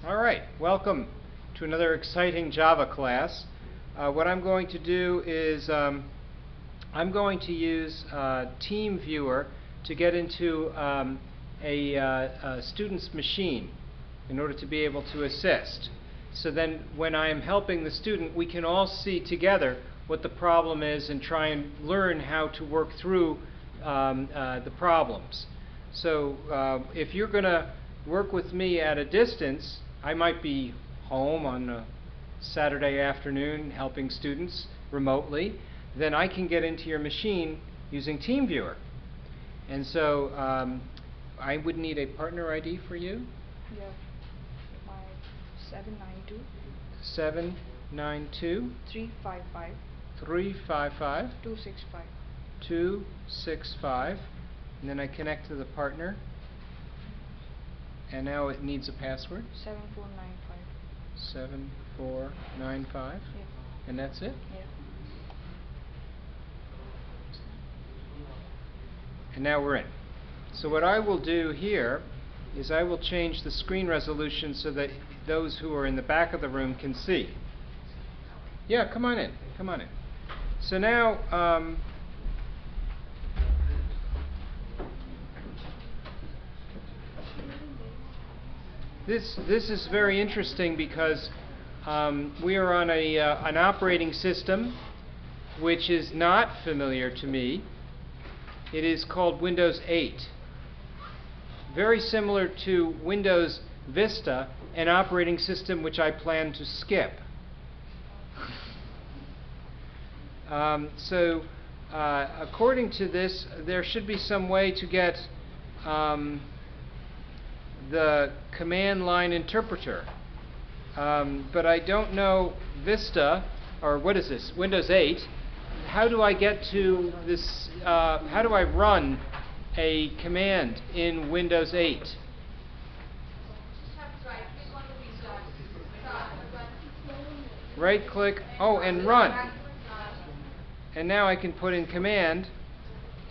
All right, welcome to another exciting Java class. What I'm going to do is I'm going to use TeamViewer to get into a student's machine in order to be able to assist. So then when I am helping the student, we can all see together what the problem is and try and learn how to work through the problems. So if you're going to work with me at a distance, I might be home on a Saturday afternoon helping students remotely, then I can get into your machine using TeamViewer. And so I would need a partner ID for you. Yeah, my 792 792 355 355 265. 265, and then I connect to the partner, and now it needs a password. 7495. 7495. Yeah. And that's it? Yeah. And now we're in. So what I will do here is I will change the screen resolution so that those who are in the back of the room can see. Yeah, come on in. Come on in. So now this is very interesting because we are on an operating system which is not familiar to me. It is called Windows 8. Very similar to Windows Vista, an operating system which I plan to skip. So according to this, there should be some way to get the command line interpreter. But I don't know Vista, or what is this, Windows 8. How do I get to this, how do I run a command in Windows 8? Right click, oh, and run. And now I can put in command,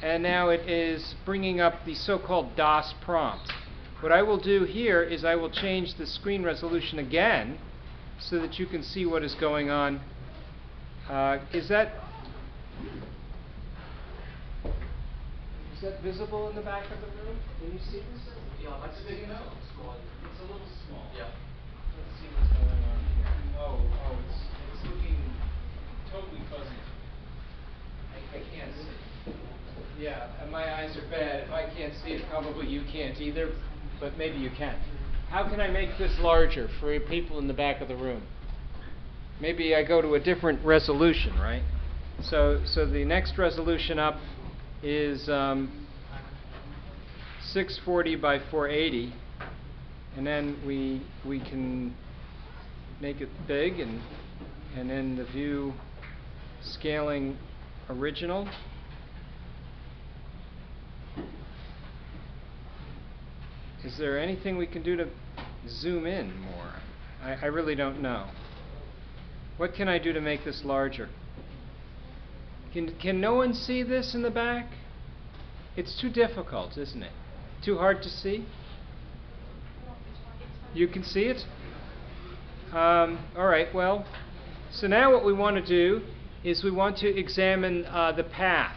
and now it is bringing up the so-called DOS prompt. What I will do here is I will change the screen resolution again so that you can see what is going on. Is that visible in the back of the room? Can you see this? Yeah, It's big enough? It's a little small. Yeah. Let's see what's going on here. Oh, it's looking totally fuzzy. I can't see. Yeah, and my eyes are bad. If I can't see it, probably you can't either, but maybe you can. How can I make this larger for people in the back of the room? Maybe I go to a different resolution, right? So the next resolution up is 640 by 480, and then we can make it big, and then the view scaling original. Is there anything we can do to zoom in more? I really don't know. What can I do to make this larger? Can no one see this in the back? It's too difficult, isn't it? Too hard to see? You can see it? All right, well, so now what we want to do is we want to examine the path,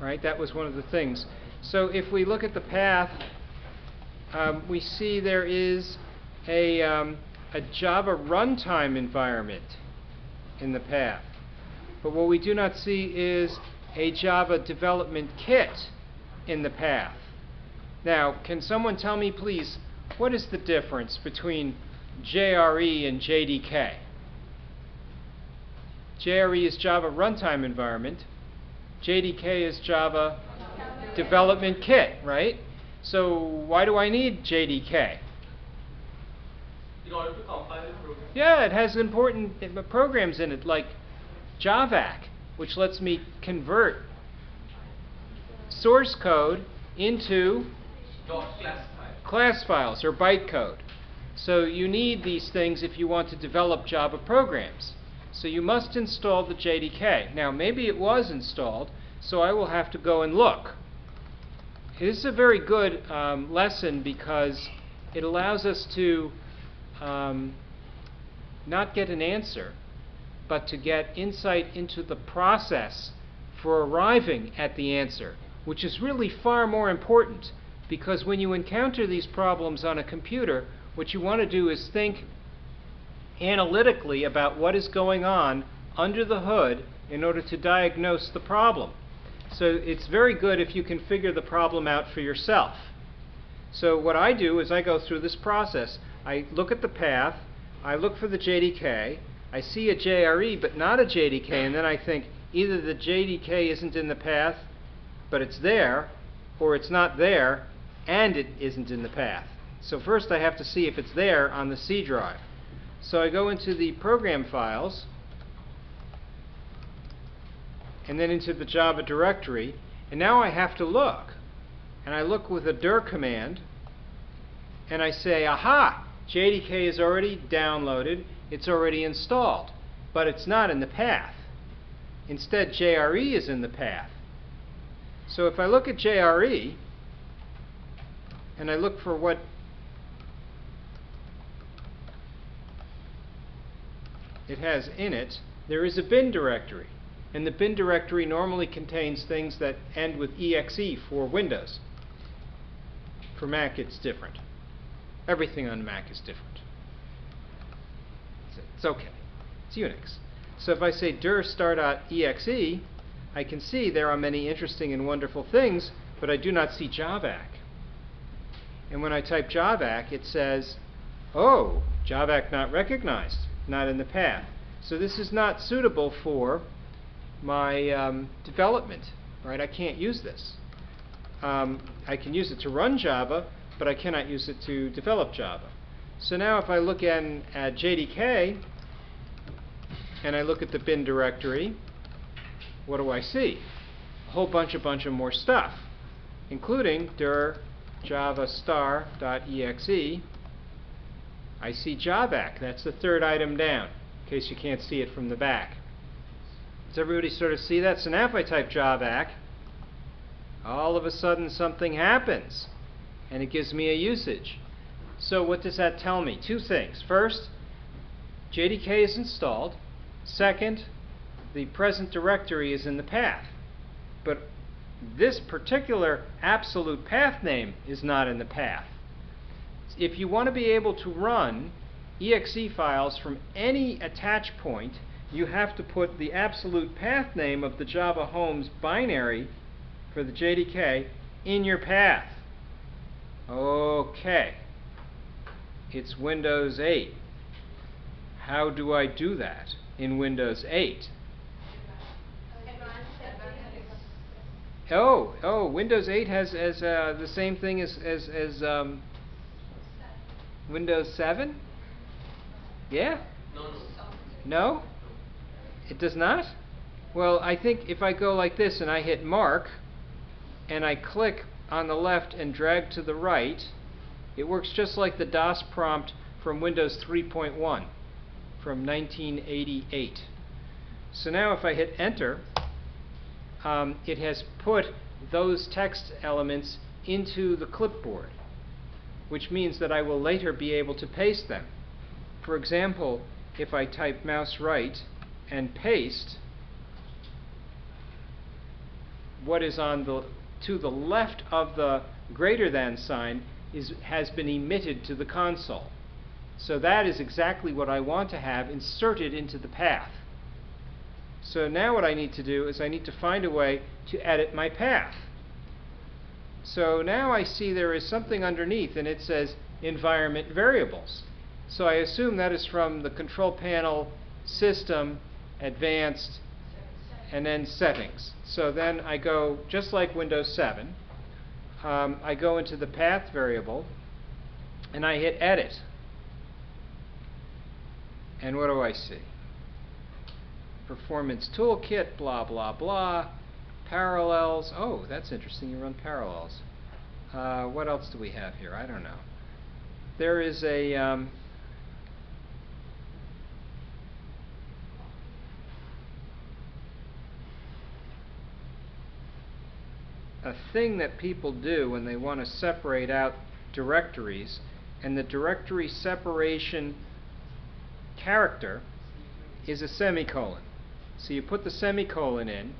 right? That was one of the things. So if we look at the path, we see there is a Java runtime environment in the path. But what we do not see is a Java development kit in the path. Now, can someone tell me, please, what is the difference between JRE and JDK? JRE is Java runtime environment. JDK is Java development kit, right? So why do I need JDK? In order to compile the program. Yeah, it has important programs in it, like JAVAC, which lets me convert source code into class files or bytecode. So you need these things if you want to develop Java programs. So you must install the JDK. Now, maybe it was installed, so I will have to go and look. This is a very good lesson because it allows us to not get an answer, but to get insight into the process for arriving at the answer, which is really far more important, because when you encounter these problems on a computer, what you want to do is think analytically about what is going on under the hood in order to diagnose the problem. So it's very good if you can figure the problem out for yourself. So what I do is I go through this process. I look at the path, I look for the JDK, I see a JRE but not a JDK, and then I think either the JDK isn't in the path but it's there, or it's not there and it isn't in the path. So first I have to see if it's there on the C drive. So I go into the program files and then into the Java directory, and now I have to look. And I look with a dir command and I say, aha, JDK is already downloaded, it's already installed, but it's not in the path. Instead, JRE is in the path. So if I look at JRE and I look for what it has in it, there is a bin directory. And the bin directory normally contains things that end with exe for Windows. For Mac, it's different. Everything on Mac is different. It's okay. It's Unix. So if I say dir star.exe, I can see there are many interesting and wonderful things, but I do not see javac. And when I type javac, it says, oh, javac not recognized, not in the path. So this is not suitable for my development, right? I can't use this. I can use it to run Java, but I cannot use it to develop Java. So now if I look at JDK and I look at the bin directory, what do I see? A whole bunch of more stuff, including dir java star.exe. I see javac. That's the third item down, in case you can't see it from the back. Does everybody sort of see that? So now if I type javac, all of a sudden something happens, and it gives me a usage. So what does that tell me? Two things. First, JDK is installed. Second, the present directory is in the path. But this particular absolute path name is not in the path. If you want to be able to run exe files from any attach point, you have to put the absolute path name of the Java Homes binary for the JDK in your path. Okay. It's Windows 8. How do I do that in Windows 8? Oh, Windows 8 has the same thing as Windows 7? Yeah? No? It does not? Well, I think if I go like this and I hit mark and I click on the left and drag to the right, it works just like the DOS prompt from Windows 3.1 from 1988. So now if I hit enter, it has put those text elements into the clipboard, which means that I will later be able to paste them. For example, if I type mouse right and paste, what is on to the left of the greater than sign has been emitted to the console. So that is exactly what I want to have inserted into the path. So now what I need to do is I need to find a way to edit my path. So now I see there is something underneath and it says environment variables. So I assume that is from the control panel, system, advanced, and then settings. So then I go, just like Windows 7, I go into the path variable and I hit edit. And what do I see? Performance toolkit, blah, blah, blah. Parallels. Oh, that's interesting. You run parallels. What else do we have here? I don't know. There is a thing that people do when they want to separate out directories and the directory separation character is a semicolon. So you put the semicolon in,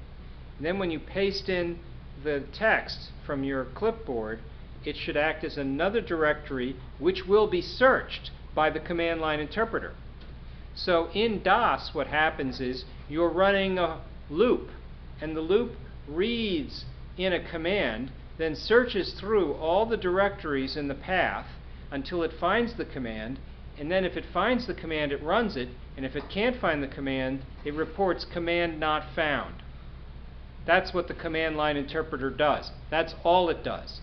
and then when you paste in the text from your clipboard, it should act as another directory which will be searched by the command line interpreter. So in DOS, what happens is you're running a loop, and the loop reads in a command, then searches through all the directories in the path until it finds the command, and then if it finds the command, it runs it, and if it can't find the command, it reports command not found. That's what the command line interpreter does. That's all it does.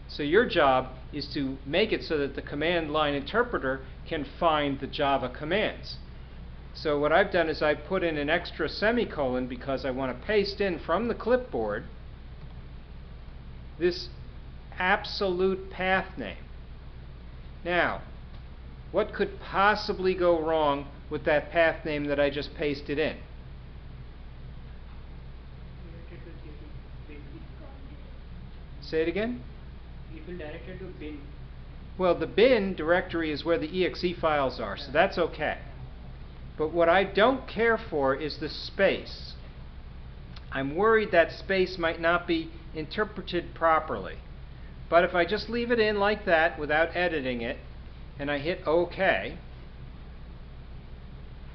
So your job is to make it so that the command line interpreter can find the Java commands. So what I've done is I put in an extra semicolon because I want to paste in from the clipboard this absolute path name. Now, what could possibly go wrong with that path name that I just pasted in? Say it again? It will direct it to bin. Well, the bin directory is where the exe files are, so that's okay. But what I don't care for is the space. I'm worried that space might not be interpreted properly. But if I just leave it in like that without editing it, and I hit OK,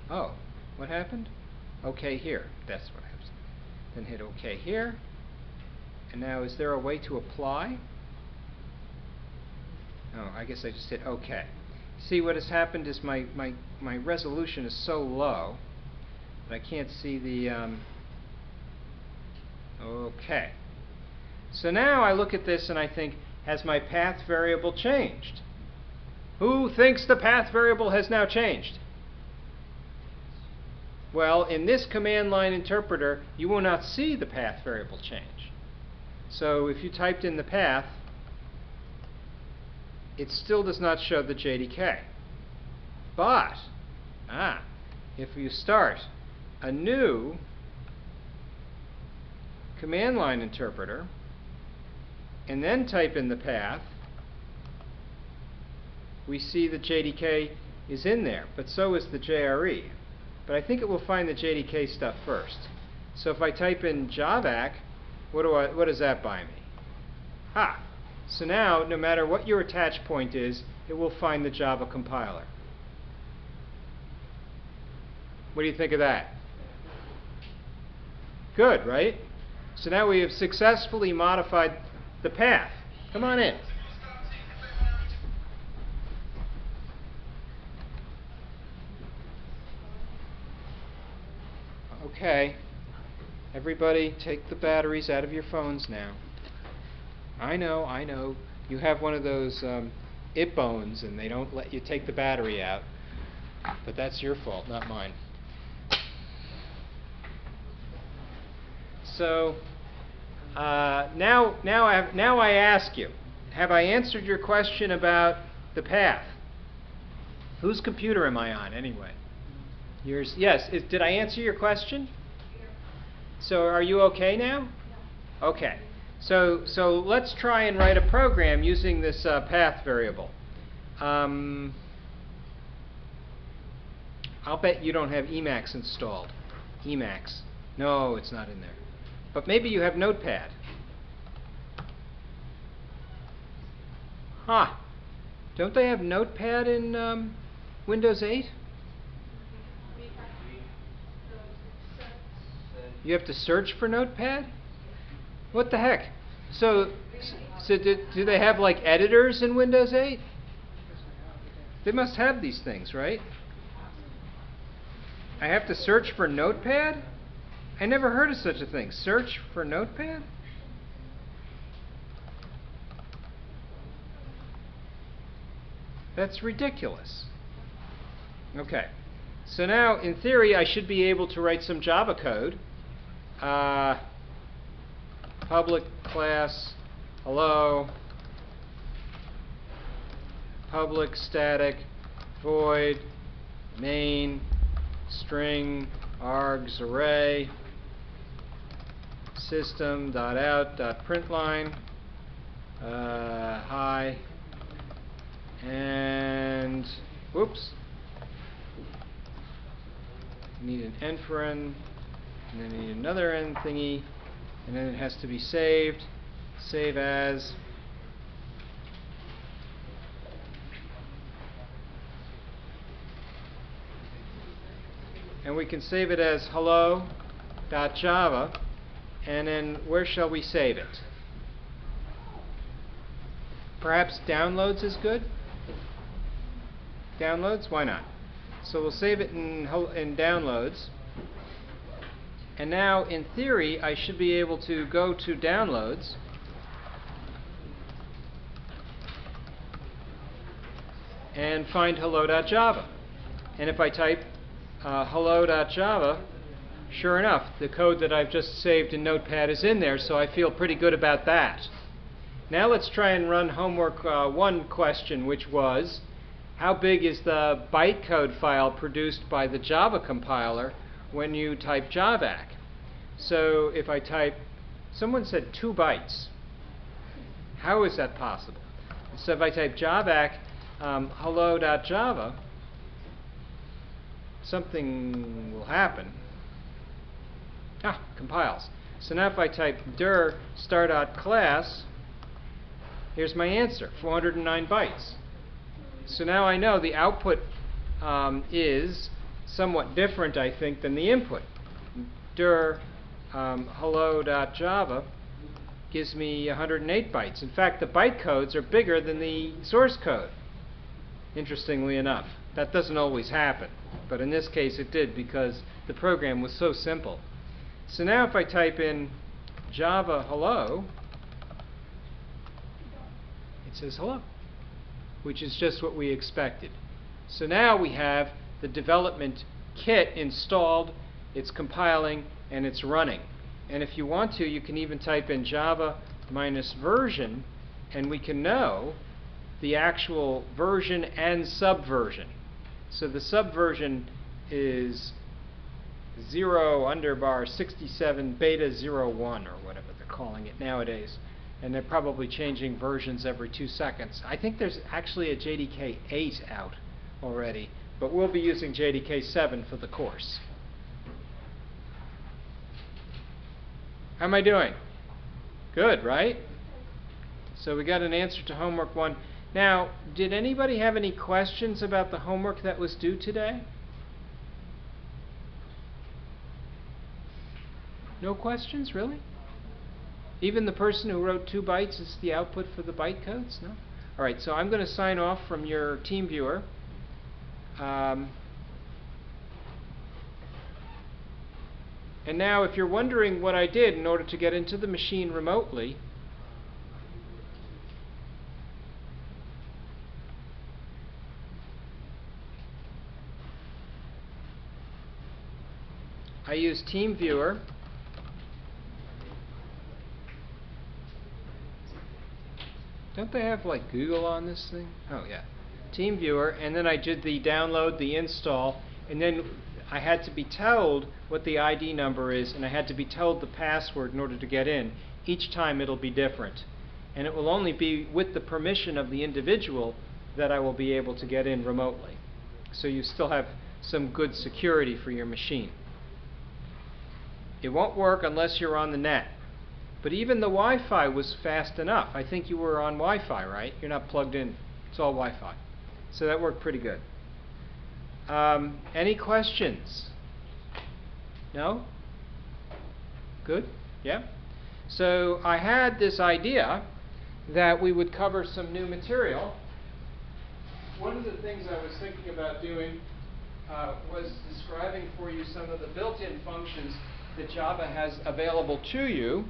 oh, what happened? OK here. That's what happens. Then hit OK here. And now, is there a way to apply? Oh, I guess I just hit OK. See, what has happened is my resolution is so low that I can't see the OK. So now I look at this and I think, has my path variable changed? Who thinks the path variable has now changed? Well, in this command line interpreter, you will not see the path variable change. So if you typed in the path, it still does not show the JDK. But, if you start a new command line interpreter and then type in the path, we see the JDK is in there, but so is the JRE. But I think it will find the JDK stuff first. So if I type in javac, what does that buy me? So now, no matter what your attach point is, it will find the Java compiler. What do you think of that? Good, right? So now we have successfully modified the path. Come on in. Okay. Everybody, take the batteries out of your phones now. I know. You have one of those IPhones and they don't let you take the battery out. But that's your fault, not mine. So now I ask you, have I answered your question about the path? Whose computer am I on anyway? Yours? Yes. Did I answer your question? So are you okay now? Okay. So let's try and write a program using this path variable. I'll bet you don't have Emacs installed. Emacs. No, it's not in there. But maybe you have Notepad. Don't they have Notepad in Windows 8? You have to search for Notepad? What the heck? So do they have like editors in Windows 8? They must have these things, right? I have to search for Notepad? I never heard of such a thing. Search for Notepad? That's ridiculous. Okay. So now, in theory, I should be able to write some Java code. Public class hello, public static void main string args array system.out.println hi, and whoops. I need an n-for-n, and then I need another n thingy, and then it has to be saved. Save as. And we can save it as hello.java, and then where shall we save it? Perhaps downloads is good? Downloads? Why not? So we'll save it in downloads. And now, in theory, I should be able to go to downloads and find hello.java. And if I type hello.java, sure enough, the code that I've just saved in Notepad is in there, so I feel pretty good about that. Now let's try and run homework 1 question, which was, how big is the bytecode file produced by the Java compiler when you type javac? So if I type, someone said 2 bytes. How is that possible? So if I type javac hello.java, something will happen. Compiles. So now if I type dir star.class, here's my answer, 409 bytes. So now I know the output is somewhat different, I think, than the input. Dir hello.java gives me 108 bytes. In fact, the byte codes are bigger than the source code, interestingly enough. That doesn't always happen, but in this case it did because the program was so simple. So now if I type in Java hello, it says hello, which is just what we expected. So now we have the development kit installed, it's compiling, and it's running. And if you want to, you can even type in Java -version, and we can know the actual version and subversion. So the subversion is 0_67 beta 01, or whatever they're calling it nowadays. And they're probably changing versions every 2 seconds. I think there's actually a JDK 8 out already, but we'll be using JDK 7 for the course. How am I doing? Good, right? So we got an answer to homework 1. Now, did anybody have any questions about the homework that was due today? No questions, really? Even the person who wrote 2 bytes is the output for the byte codes? No? All right, so I'm going to sign off from your team viewer. And now, if you're wondering what I did in order to get into the machine remotely, I use TeamViewer. Don't they have like Google on this thing? Oh yeah. TeamViewer, and then I did the download, the install, and then I had to be told what the ID number is, and I had to be told the password in order to get in. Each time it'll be different. And it will only be with the permission of the individual that I will be able to get in remotely. So you still have some good security for your machine. It won't work unless you're on the net. But even the Wi-Fi was fast enough. I think you were on Wi-Fi, right? You're not plugged in. It's all Wi-Fi. So that worked pretty good. Any questions? No? Good? Yeah? So I had this idea that we would cover some new material. One of the things I was thinking about doing was describing for you some of the built-in functions that Java has available to you.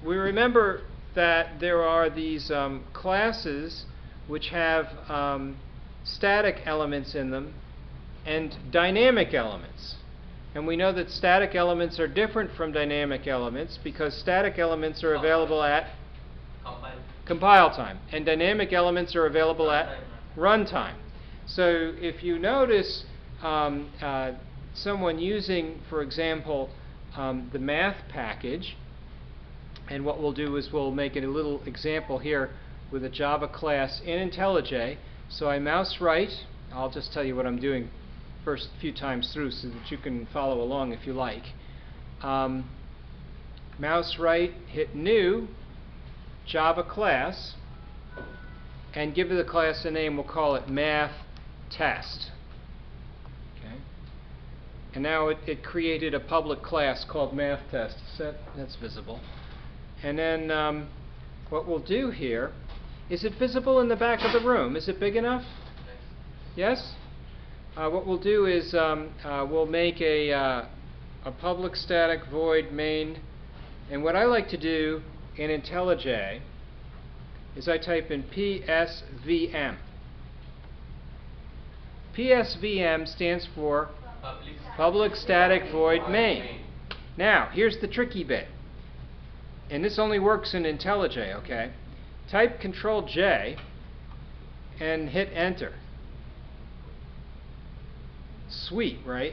We remember that there are these classes which have static elements in them and dynamic elements. And we know that static elements are different from dynamic elements because static elements are available at compile time, and dynamic elements are available at runtime. So if you notice someone using, for example, the math package, and what we'll do is we'll make a little example here with a Java class in IntelliJ. So I mouse right. I'll just tell you what I'm doing first few times through so that you can follow along if you like. Mouse right, hit New, Java class, and give the class a name. We'll call it Math Test. Okay. And now it created a public class called Math Test. That's visible. And then what we'll do here, is it visible in the back of the room? Is it big enough? Yes? What we'll do is we'll make a public static void main. And what I like to do in IntelliJ is I type in PSVM. PSVM stands for public static void main. Now, here's the tricky bit. And this only works in IntelliJ, okay? Type Control J and hit Enter. Sweet, right?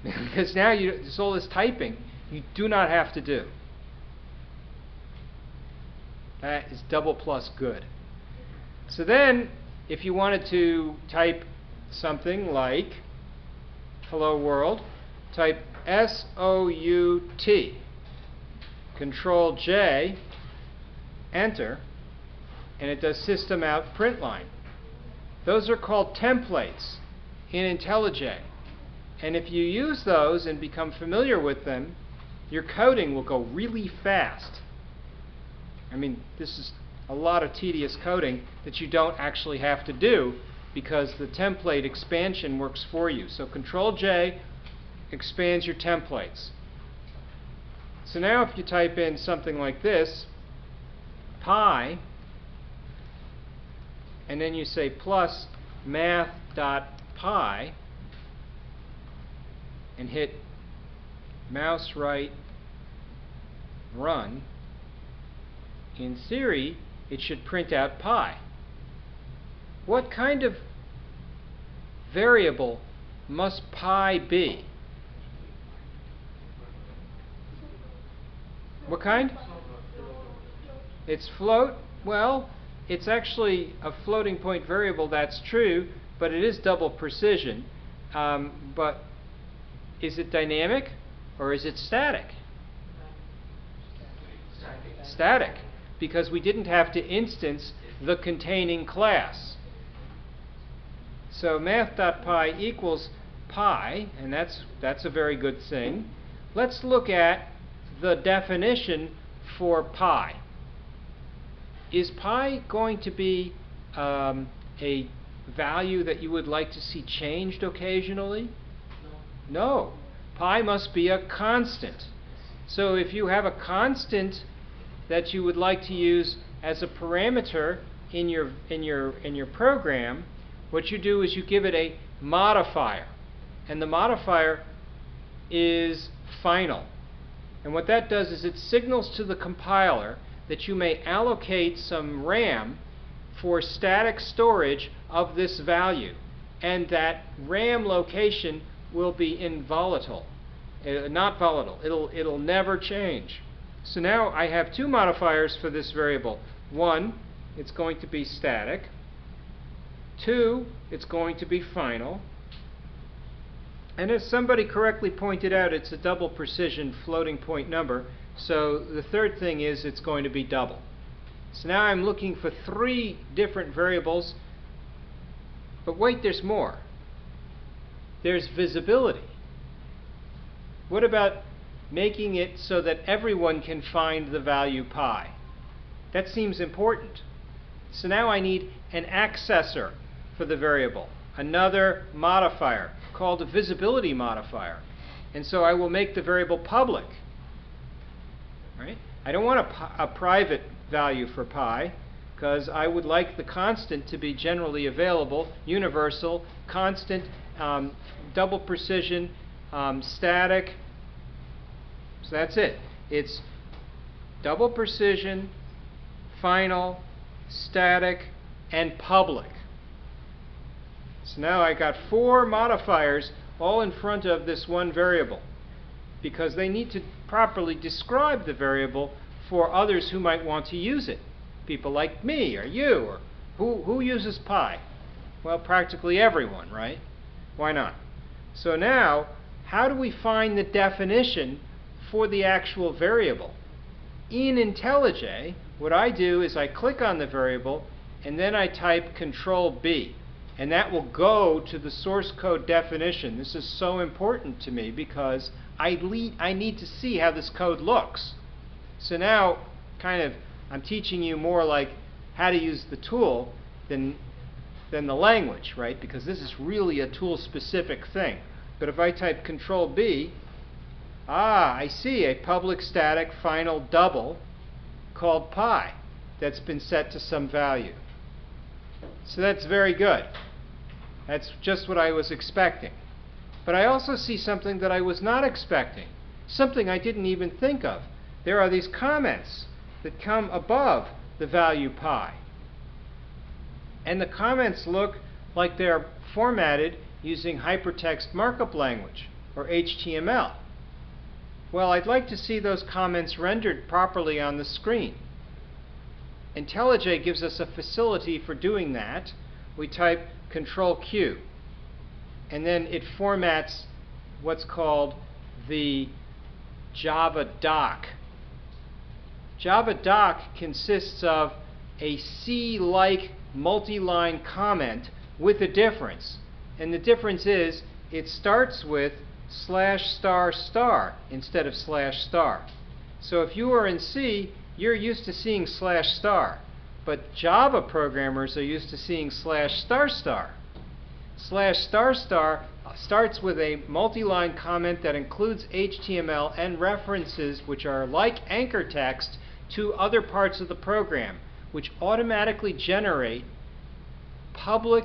Because now there's all this typing you do not have to do. That is double plus good. So then, if you wanted to type something like Hello World, type SOUT, Control J, Enter, and it does system out print line. Those are called templates in IntelliJ. And if you use those and become familiar with them, your coding will go really fast. I mean, this is a lot of tedious coding that you don't actually have to do because the template expansion works for you. So Control J expands your templates. So now if you type in something like this, pi, and then you say plus math.pi, and hit mouse right, run, in theory, it should print out pi. What kind of variable must pi be? What kind? It's float? Well, it's actually a floating point variable, that's true, but it is double precision. But is it dynamic or is it static? Static, because we didn't have to instance the containing class. So math.pi equals pi, and that's a very good thing. Let's look at the definition for pi. Is pi going to be a value that you would like to see changed occasionally? No. Pi must be a constant. So if you have a constant that you would like to use as a parameter in your program, what you do is you give it a modifier, and the modifier is final. And what that does is it signals to the compiler that you may allocate some RAM for static storage of this value, and that RAM location will be involatile, not volatile. It'll never change. So now I have two modifiers for this variable. One, it's going to be static. Two, it's going to be final. And as somebody correctly pointed out, it's a double precision floating point number. So the third thing is it's going to be double. So now I'm looking for three different variables. But wait, there's more. There's visibility. What about making it so that everyone can find the value pi? That seems important. So now I need an accessor for the variable, another modifier called a visibility modifier. And so I will make the variable public. Right? I don't want a private value for pi, because I would like the constant to be generally available, universal, constant, double precision, static. So that's it. It's double precision, final, static, and public. So now I got four modifiers all in front of this one variable, because they need to properly describe the variable for others who might want to use it. People like me or you, or who uses pi? Well, practically everyone, right? Why not? So now, how do we find the definition for the actual variable? In IntelliJ, what I do is I click on the variable and then I type Control B, and that will go to the source code definition. This is so important to me because I need to see how this code looks. So now, I'm teaching you more like how to use the tool than the language, right? Because this is really a tool-specific thing. But if I type Control B, I see a public static final double called pi that's been set to some value. So that's very good. That's just what I was expecting. But I also see something that I was not expecting, something I didn't even think of. There are these comments that come above the value pi. And the comments look like they're formatted using hypertext markup language, or HTML. Well, I'd like to see those comments rendered properly on the screen. IntelliJ gives us a facility for doing that. We type Control Q, and then it formats what's called the Java doc. Java doc consists of a C-like multi-line comment with a difference. And the difference is it starts with /** instead of /*. So if you are in C, you're used to seeing /*. But Java programmers are used to seeing /**. Starts with a multi-line comment that includes HTML and references which are like anchor text to other parts of the program, which automatically generate public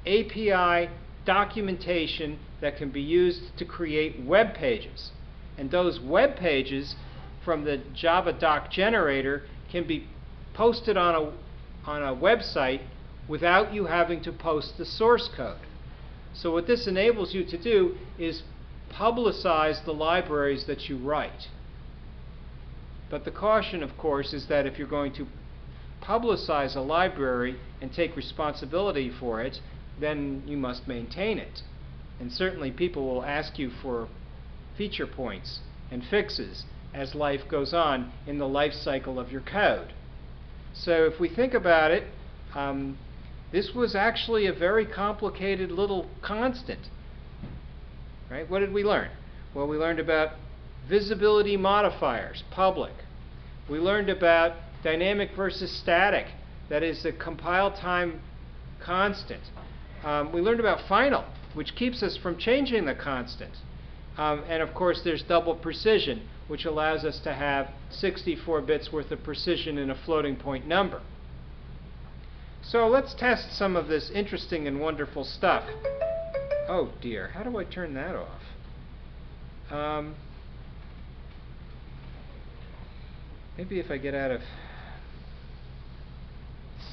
API documentation that can be used to create web pages. And those web pages from the Java doc generator can be posted on a website without you having to post the source code. So what this enables you to do is publicize the libraries that you write. But the caution, of course, is that if you're going to publicize a library and take responsibility for it, then you must maintain it. And certainly people will ask you for feature points and fixes as life goes on in the life cycle of your code. So if we think about it, this was actually a very complicated little constant. Right? What did we learn? Well, we learned about visibility modifiers, public. We learned about dynamic versus static, that is the compile time constant. We learned about final, which keeps us from changing the constant. And of course there's double precision, which allows us to have 64 bits worth of precision in a floating point number. So let's test some of this interesting and wonderful stuff. Oh dear, how do I turn that off? Maybe if I get out of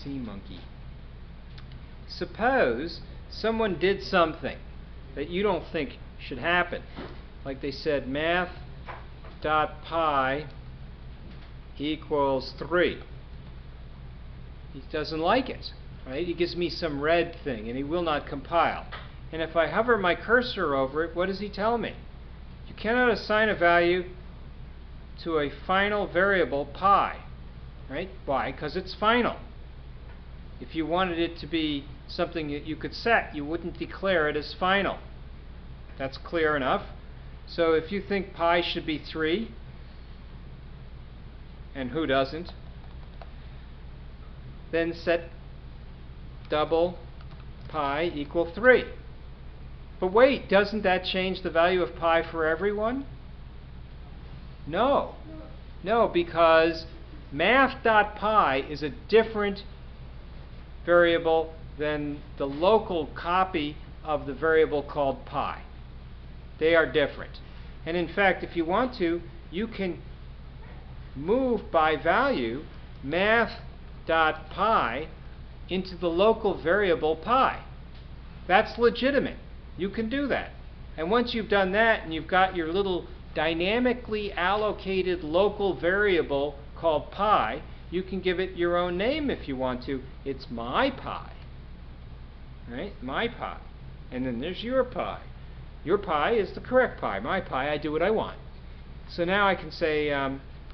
SeaMonkey. Suppose someone did something that you don't think should happen. Like they said math.pi equals 3. He doesn't like it, right? He gives me some red thing and he will not compile. And if I hover my cursor over it, what does he tell me? You cannot assign a value to a final variable pi, right? Why? Because it's final. If you wanted it to be something that you could set, you wouldn't declare it as final. That's clear enough. So if you think pi should be 3, and who doesn't, then set double pi equal 3. But wait, doesn't that change the value of pi for everyone? No. No, because math.pi is a different variable than the local copy of the variable called pi. They are different. And in fact, if you want to, you can move by value math.pi into the local variable pi. That's legitimate. You can do that. And once you've done that and you've got your little dynamically allocated local variable called pi, You can give it your own name if you want to. It's my pie. Right? My pie. And then there's your pie. Your pie is the correct pie. My pie, I do what I want. So now I can say,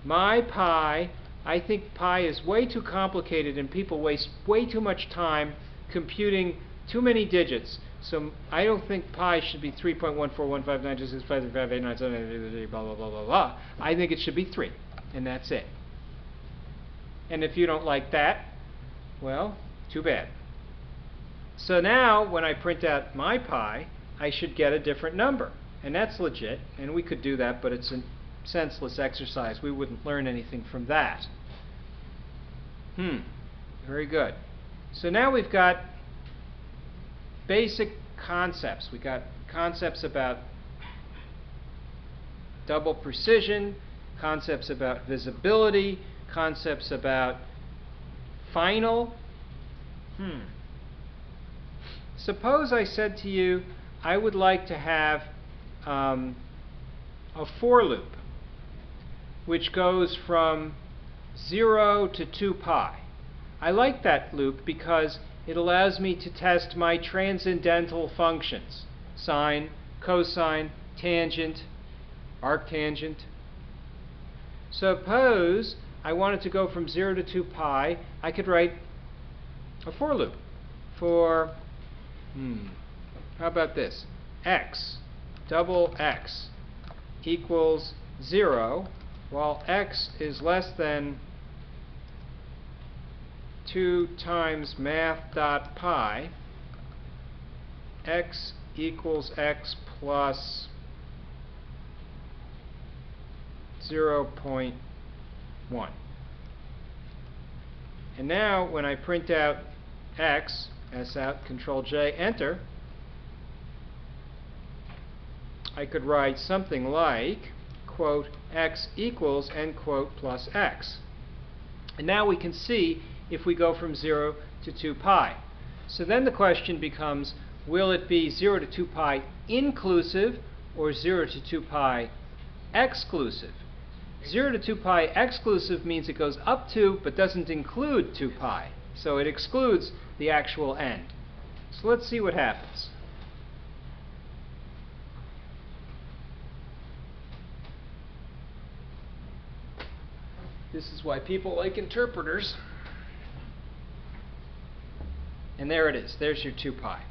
my pie, I think pi is way too complicated and people waste way too much time computing too many digits. So I don't think pi should be 3.1415926535897 blah blah blah blah blah. I think it should be 3, and that's it. And if you don't like that, well, too bad. So now when I print out my pi, I should get a different number, and that's legit, and we could do that, but it's a senseless exercise. We wouldn't learn anything from that. Very good. So now we've got basic concepts. We've got concepts about double precision, concepts about visibility, concepts about final. Suppose I said to you, I would like to have a for loop which goes from 0 to 2 pi. I like that loop because it allows me to test my transcendental functions: sine, cosine, tangent, arctangent. Suppose I wanted to go from 0 to 2 pi, I could write a for loop for, how about this? X, double x, equals 0, while x is less than 2 times math.pi, x equals x plus 0.1. And now when I print out x, S out, Control J, enter, I could write something like, quote, x equals, end quote, plus x. And now we can see if we go from 0 to 2 pi. So then the question becomes, will it be 0 to 2 pi inclusive or 0 to 2 pi exclusive? 0 to 2 pi exclusive means it goes up to but doesn't include 2 pi. So it excludes the actual end. So let's see what happens. This is why people like interpreters. And there it is. There's your 2 pi.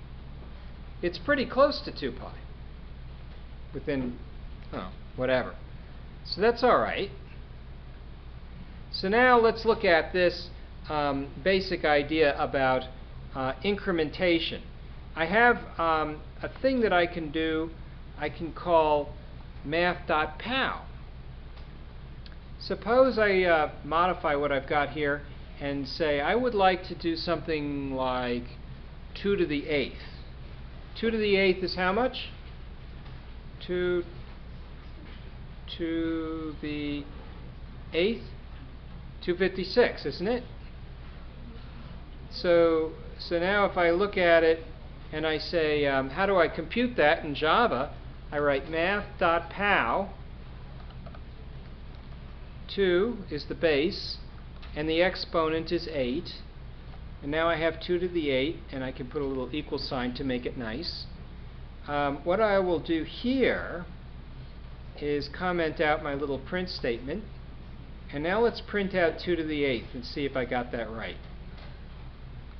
It's pretty close to 2 pi. Within, whatever. So that's all right. So now let's look at this basic idea about incrementation. I have a thing that I can do. I can call math.pow. Suppose I modify what I've got here and say I would like to do something like 2 to the 8th. 2 to the 8th is how much? 2 to the 8th? 256, isn't it? So now if I look at it and I say, how do I compute that in Java? I write math.pow. 2 is the base, and the exponent is 8. And now I have 2 to the 8, and I can put a little equal sign to make it nice. What I will do here is comment out my little print statement. And now let's print out 2 to the 8th and see if I got that right.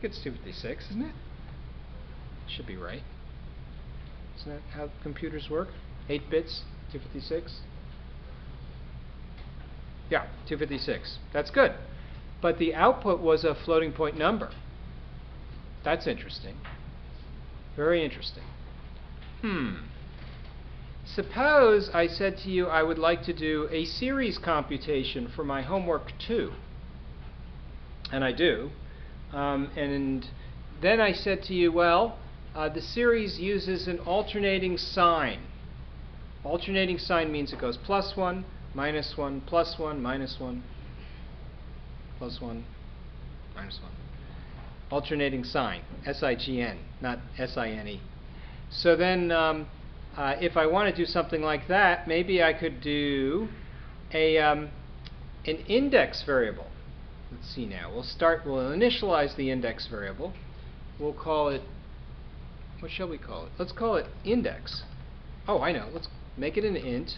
It's 256, isn't it? Should be right. Isn't that how computers work? 8 bits, 256? Yeah, 256. That's good. But the output was a floating point number. That's interesting. Very interesting. Suppose I said to you I would like to do a series computation for my homework 2. And I do. And then I said to you, well, the series uses an alternating sign. Alternating sign means it goes plus 1, minus 1, plus 1, minus 1, plus 1, minus 1. Alternating sign, S-I-G-N, not S-I-N-E. So then if I want to do something like that, maybe I could do an index variable. let's see now. We'll initialize the index variable. We'll call it, what shall we call it? Let's call it index. Oh, I know. Let's make it an int.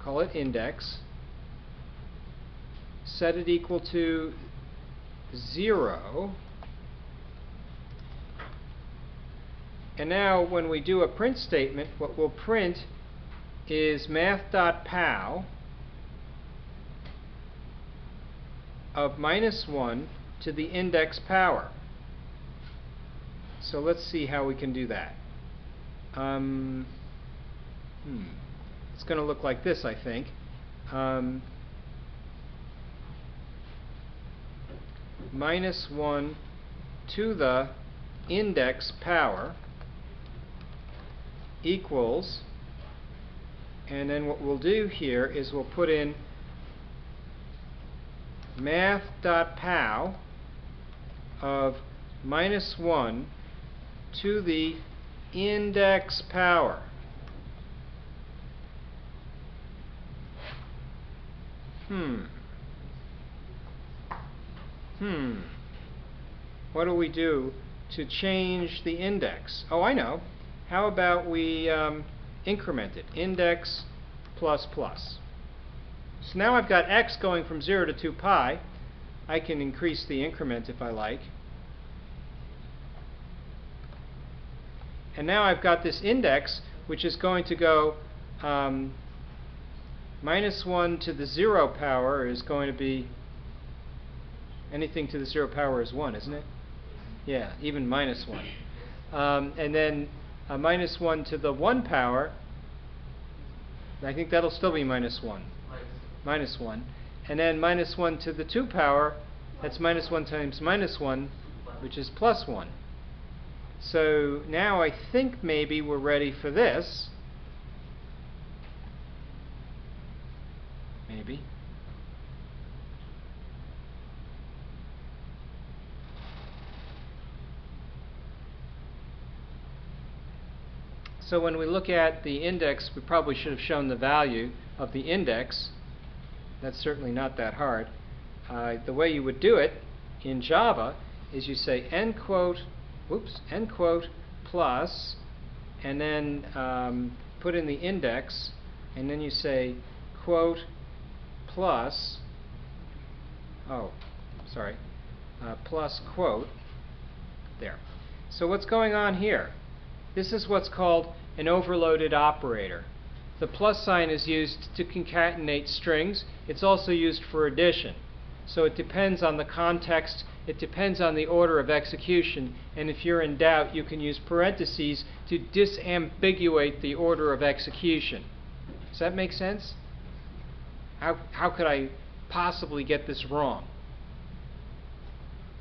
Call it index. Set it equal to 0. And now when we do a print statement, what we'll print is math.pow of -1 to the index power. So let's see how we can do that. It's going to look like this, I think. -1 to the index power equals, and then what we'll do here is we'll put in math.pow of -1 to the index power. What do we do to change the index? Oh, I know. How about we increment it? Index plus plus. So now I've got x going from 0 to 2 pi. I can increase the increment if I like. And now I've got this index which is going to go -1 to the 0 power is going to be anything to the 0 power is 1, isn't it? Yeah, even -1. And then -1 to the 1 power, I think that'll still be -1. -1. And then -1 to the 2 power, that's -1 times -1, which is +1. So now I think maybe we're ready for this. Maybe. So when we look at the index, we probably should have shown the value of the index. That's certainly not that hard. The way you would do it in Java is you say end quote plus, and then put in the index, and then you say quote plus, plus quote, there. So what's going on here? This is what's called an overloaded operator. The plus sign is used to concatenate strings. It's also used for addition. So it depends on the context, it depends on the order of execution, and if you're in doubt, you can use parentheses to disambiguate the order of execution. Does that make sense? How could I possibly get this wrong?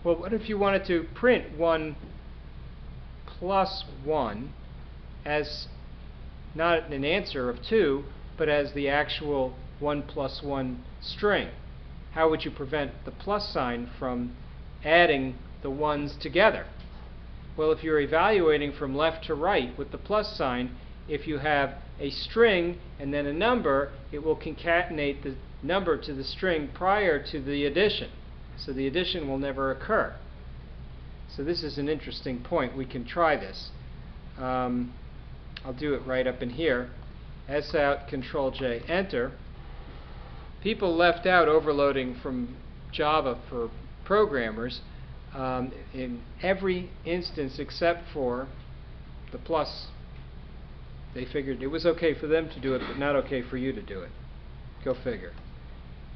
Well, what if you wanted to print 1 plus 1 as not an answer of 2, but as the actual 1 plus 1 string? How would you prevent the plus sign from adding the ones together? Well, if you're evaluating from left to right with the plus sign, if you have a string and then a number, it will concatenate the number to the string prior to the addition. So the addition will never occur. So this is an interesting point. We can try this. I'll do it right up in here. S out, Control J, Enter. People left out overloading from Java for programmers in every instance except for the plus. They figured it was okay for them to do it, but not okay for you to do it. Go figure.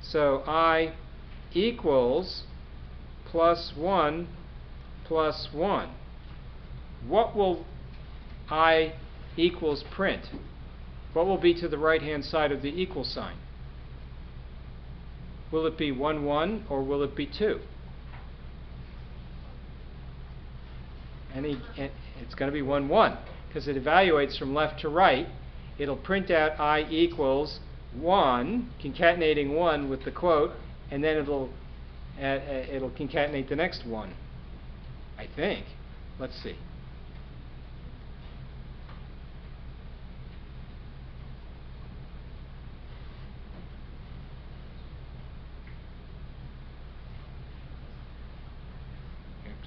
So I equals +1 plus 1. What will I equals print? What will be to the right-hand side of the equal sign? Will it be 1, 1, or will it be 2? It's going to be 1, 1, because it evaluates from left to right. It'll print out I equals 1, concatenating 1 with the quote, and then it'll concatenate the next one, I think. Let's see.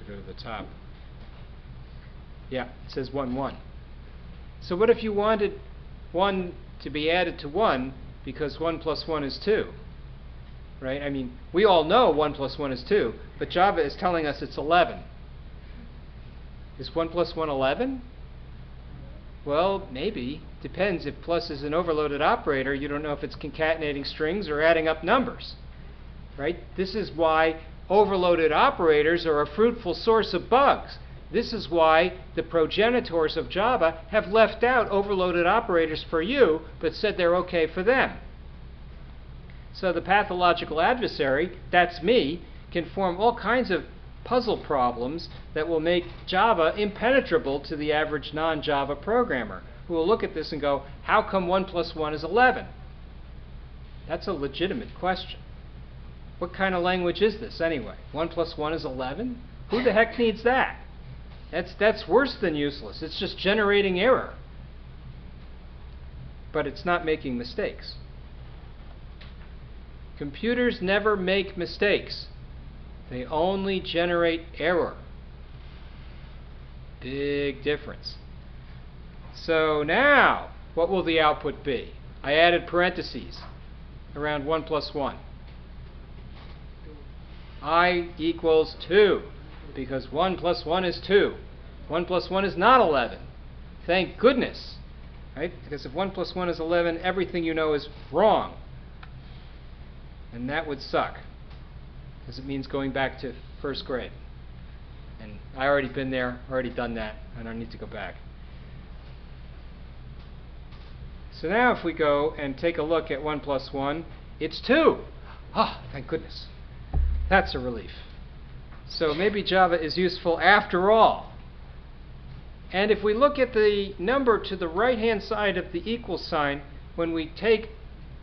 to go to the top. Yeah, it says 1, 1. So what if you wanted 1 to be added to 1 because 1 plus 1 is 2? Right? I mean, we all know 1 plus 1 is 2, but Java is telling us it's 11. Is 1 plus 1 11? Well, maybe. Depends. If plus is an overloaded operator, you don't know if it's concatenating strings or adding up numbers. Right? This is why overloaded operators are a fruitful source of bugs. This is why the progenitors of Java have left out overloaded operators for you, but said they're okay for them. So the pathological adversary, that's me, can form all kinds of puzzle problems that will make Java impenetrable to the average non-Java programmer, who will look at this and go, how come 1 plus 1 is 11? That's a legitimate question. What kind of language is this anyway? 1 plus 1 is 11? Who the heck needs that? That's worse than useless. It's just generating error. But it's not making mistakes. Computers never make mistakes. They only generate error. Big difference. So now, what will the output be? I added parentheses around 1 plus 1. I equals 2, because 1 plus 1 is 2. 1 plus 1 is not 11. Thank goodness. Right? Because if 1 plus 1 is 11, everything you know is wrong. And that would suck, because it means going back to first grade. And I already been there, already done that. I don't need to go back. So now if we go and take a look at 1 plus 1, it's 2. Ah, thank goodness. That's a relief. So maybe Java is useful after all. And if we look at the number to the right-hand side of the equal sign, when we take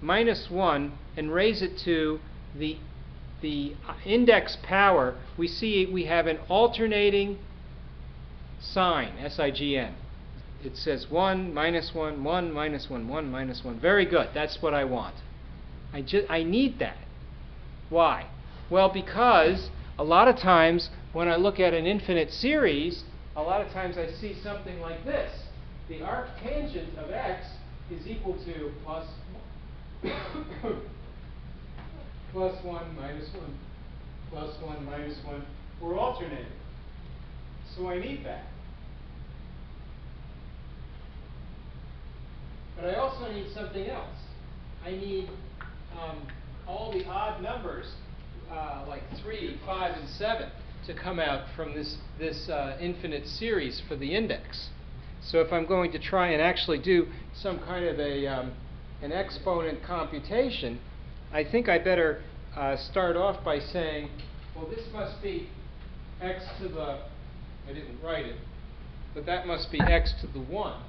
minus 1 and raise it to the index power, we see we have an alternating sign, S-I-G-N. It says 1, minus 1, 1, minus 1, 1, minus 1. Very good. That's what I want. I need that. Why? Well, because a lot of times when I look at an infinite series, a lot of times I see something like this. The arctangent of x is equal to plus 1, minus 1, plus 1, minus 1. We're alternating. So I need that. But I also need something else. I need all the odd numbers, like 3, 5, and 7, to come out from this infinite series for the index. So if I'm going to try and actually do some kind of an exponent computation, I think I better start off by saying, well, this must be x to the, I didn't write it, but that must be x to the 1.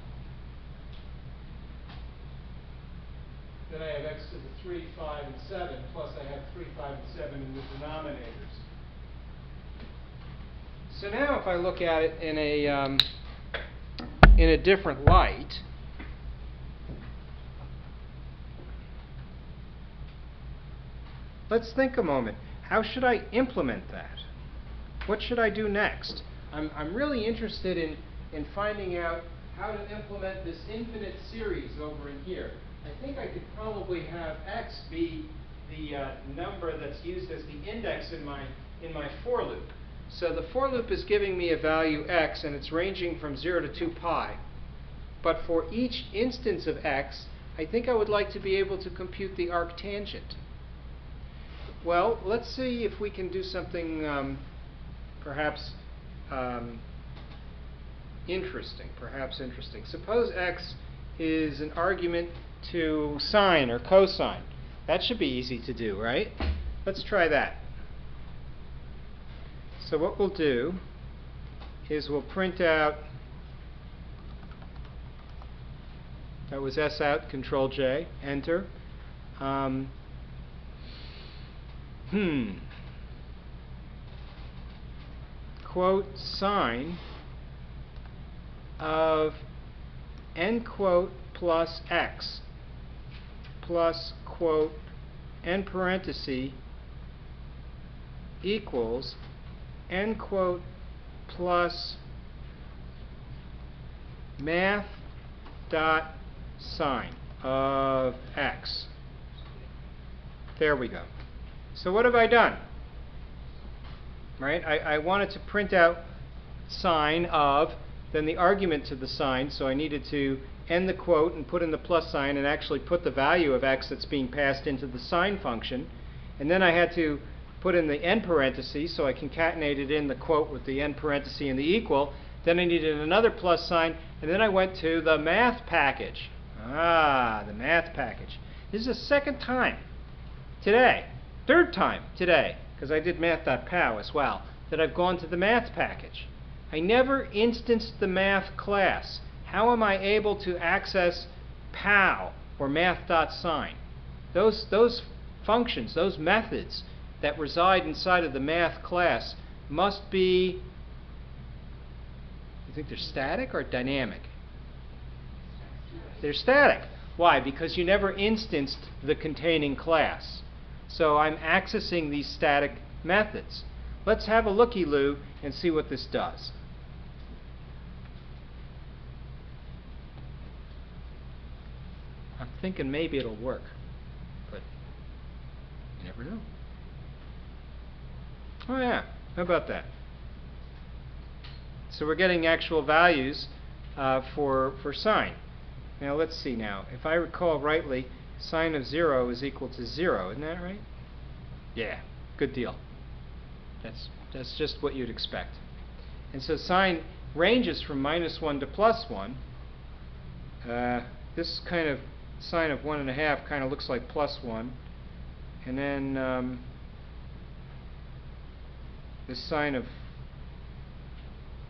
Then I have x to the 3, 5, and 7, plus I have 3, 5, and 7 in the denominators. So now if I look at it in a different light, let's think a moment. How should I implement that? What should I do next? I'm really interested in finding out how to implement this infinite series over in here. I think I could probably have x be the number that's used as the index in my for loop. So the for loop is giving me a value x, and it's ranging from 0 to 2 pi. But for each instance of x, I think I would like to be able to compute the arctangent. Well, let's see if we can do something perhaps interesting. Suppose x is an argument to sine or cosine. That should be easy to do, right? Let's try that. So what we'll do is we'll print out, that was S out, Control J, enter. Quote sine of n quote plus x plus quote n parenthesis equals n quote plus math dot sine of x. There we go. So what have I done? Right? I wanted to print out sine of, then the argument to the sine, so I needed to end the quote and put in the plus sign and actually put the value of x that's being passed into the sine function. And then I had to put in the end parentheses, so I concatenated in the quote with the end parenthesis and the equal. Then I needed another plus sign, and then I went to the math package. The math package. This is the second time today, third time today, because I did math.pow as well, that I've gone to the math package. I never instanced the math class. How am I able to access POW or math.sine? Those functions, those methods that reside inside of the math class must be, you think they're static or dynamic? They're static. Why? Because you never instanced the containing class. So I'm accessing these static methods. Let's have a looky-loo and see what this does. I'm thinking maybe it'll work, but you never know. Oh yeah, how about that? So we're getting actual values for sine. Now let's see now. If I recall rightly, sine of 0 is equal to 0. Isn't that right? Yeah, good deal. That's just what you'd expect. And so sine ranges from -1 to +1. This kind of sine of 1.5 kind of looks like +1. And then this sine of,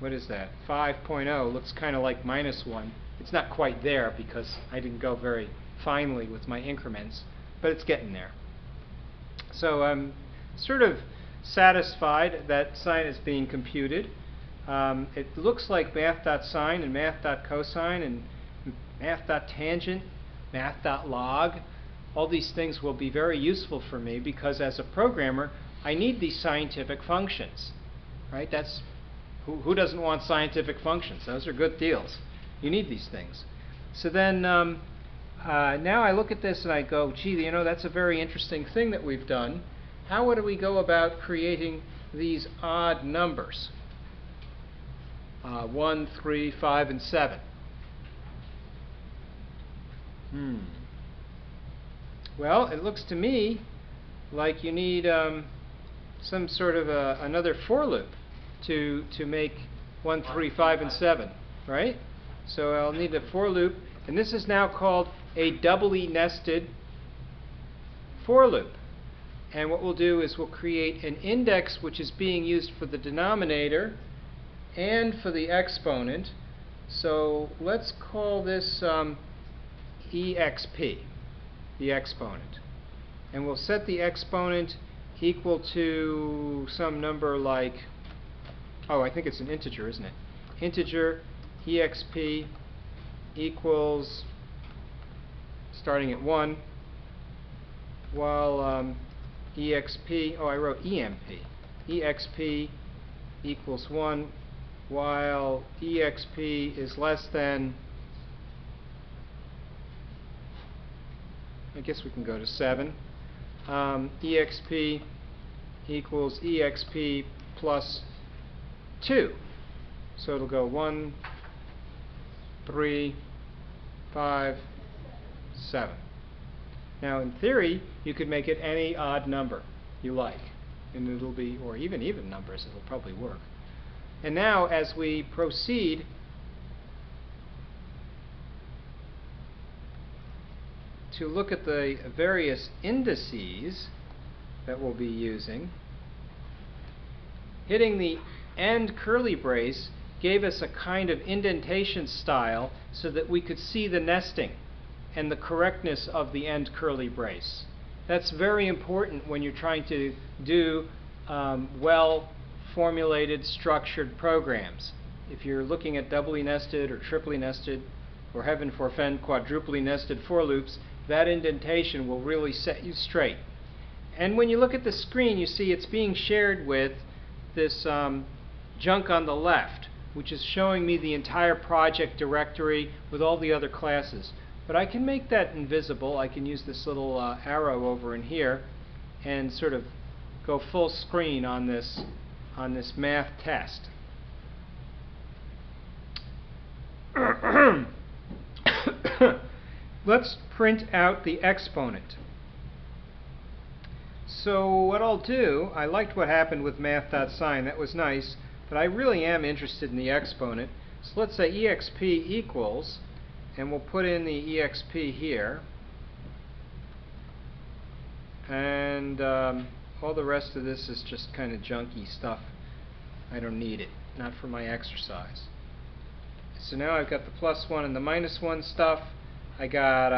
what is that, 5.0 looks kind of like -1. It's not quite there because I didn't go very finely with my increments, but it's getting there. So I'm sort of satisfied that sine is being computed. It looks like math.sine and math.cosine and math.tangent, math.log. All these things will be very useful for me because as a programmer I need these scientific functions. Right? That's who doesn't want scientific functions? Those are good deals. You need these things. So then now I look at this and I go, gee, you know, that's a very interesting thing that we've done. How would we go about creating these odd numbers? 1, 3, 5, and 7. Well, it looks to me like you need some sort of another for loop to make 1, 3, 5, and 7, right? So I'll need a for loop, and this is now called a doubly nested for loop. And what we'll do is we'll create an index which is being used for the denominator and for the exponent. So let's call this exp, the exponent. And we'll set the exponent equal to some number like, oh, I think it's an integer, isn't it? Integer exp equals, starting at 1, while exp, oh, I wrote emp. exp equals 1, while exp is less than, I guess we can go to 7. Exp equals exp plus 2. So it'll go 1, 3, 5, 7. Now in theory you could make it any odd number you like, and it'll be, or even numbers, it'll probably work. And now as we proceed to look at the various indices that we'll be using, hitting the end curly brace gave us a kind of indentation style so that we could see the nesting and the correctness of the end curly brace. That's very important when you're trying to do well formulated structured programs. If you're looking at doubly nested or triply nested, or heaven forfend quadruply nested for loops, that indentation will really set you straight. And when you look at the screen, you see it's being shared with this junk on the left, which is showing me the entire project directory with all the other classes. But I can make that invisible. I can use this little arrow over in here and sort of go full screen on this math test. Let's print out the exponent. So what I'll do, I liked what happened with math.sign, that was nice, but I really am interested in the exponent. So let's say exp equals, and we'll put in the exp here, and all the rest of this is just kind of junky stuff. I don't need it, not for my exercise. So now I've got the +1 and the -1 stuff. I got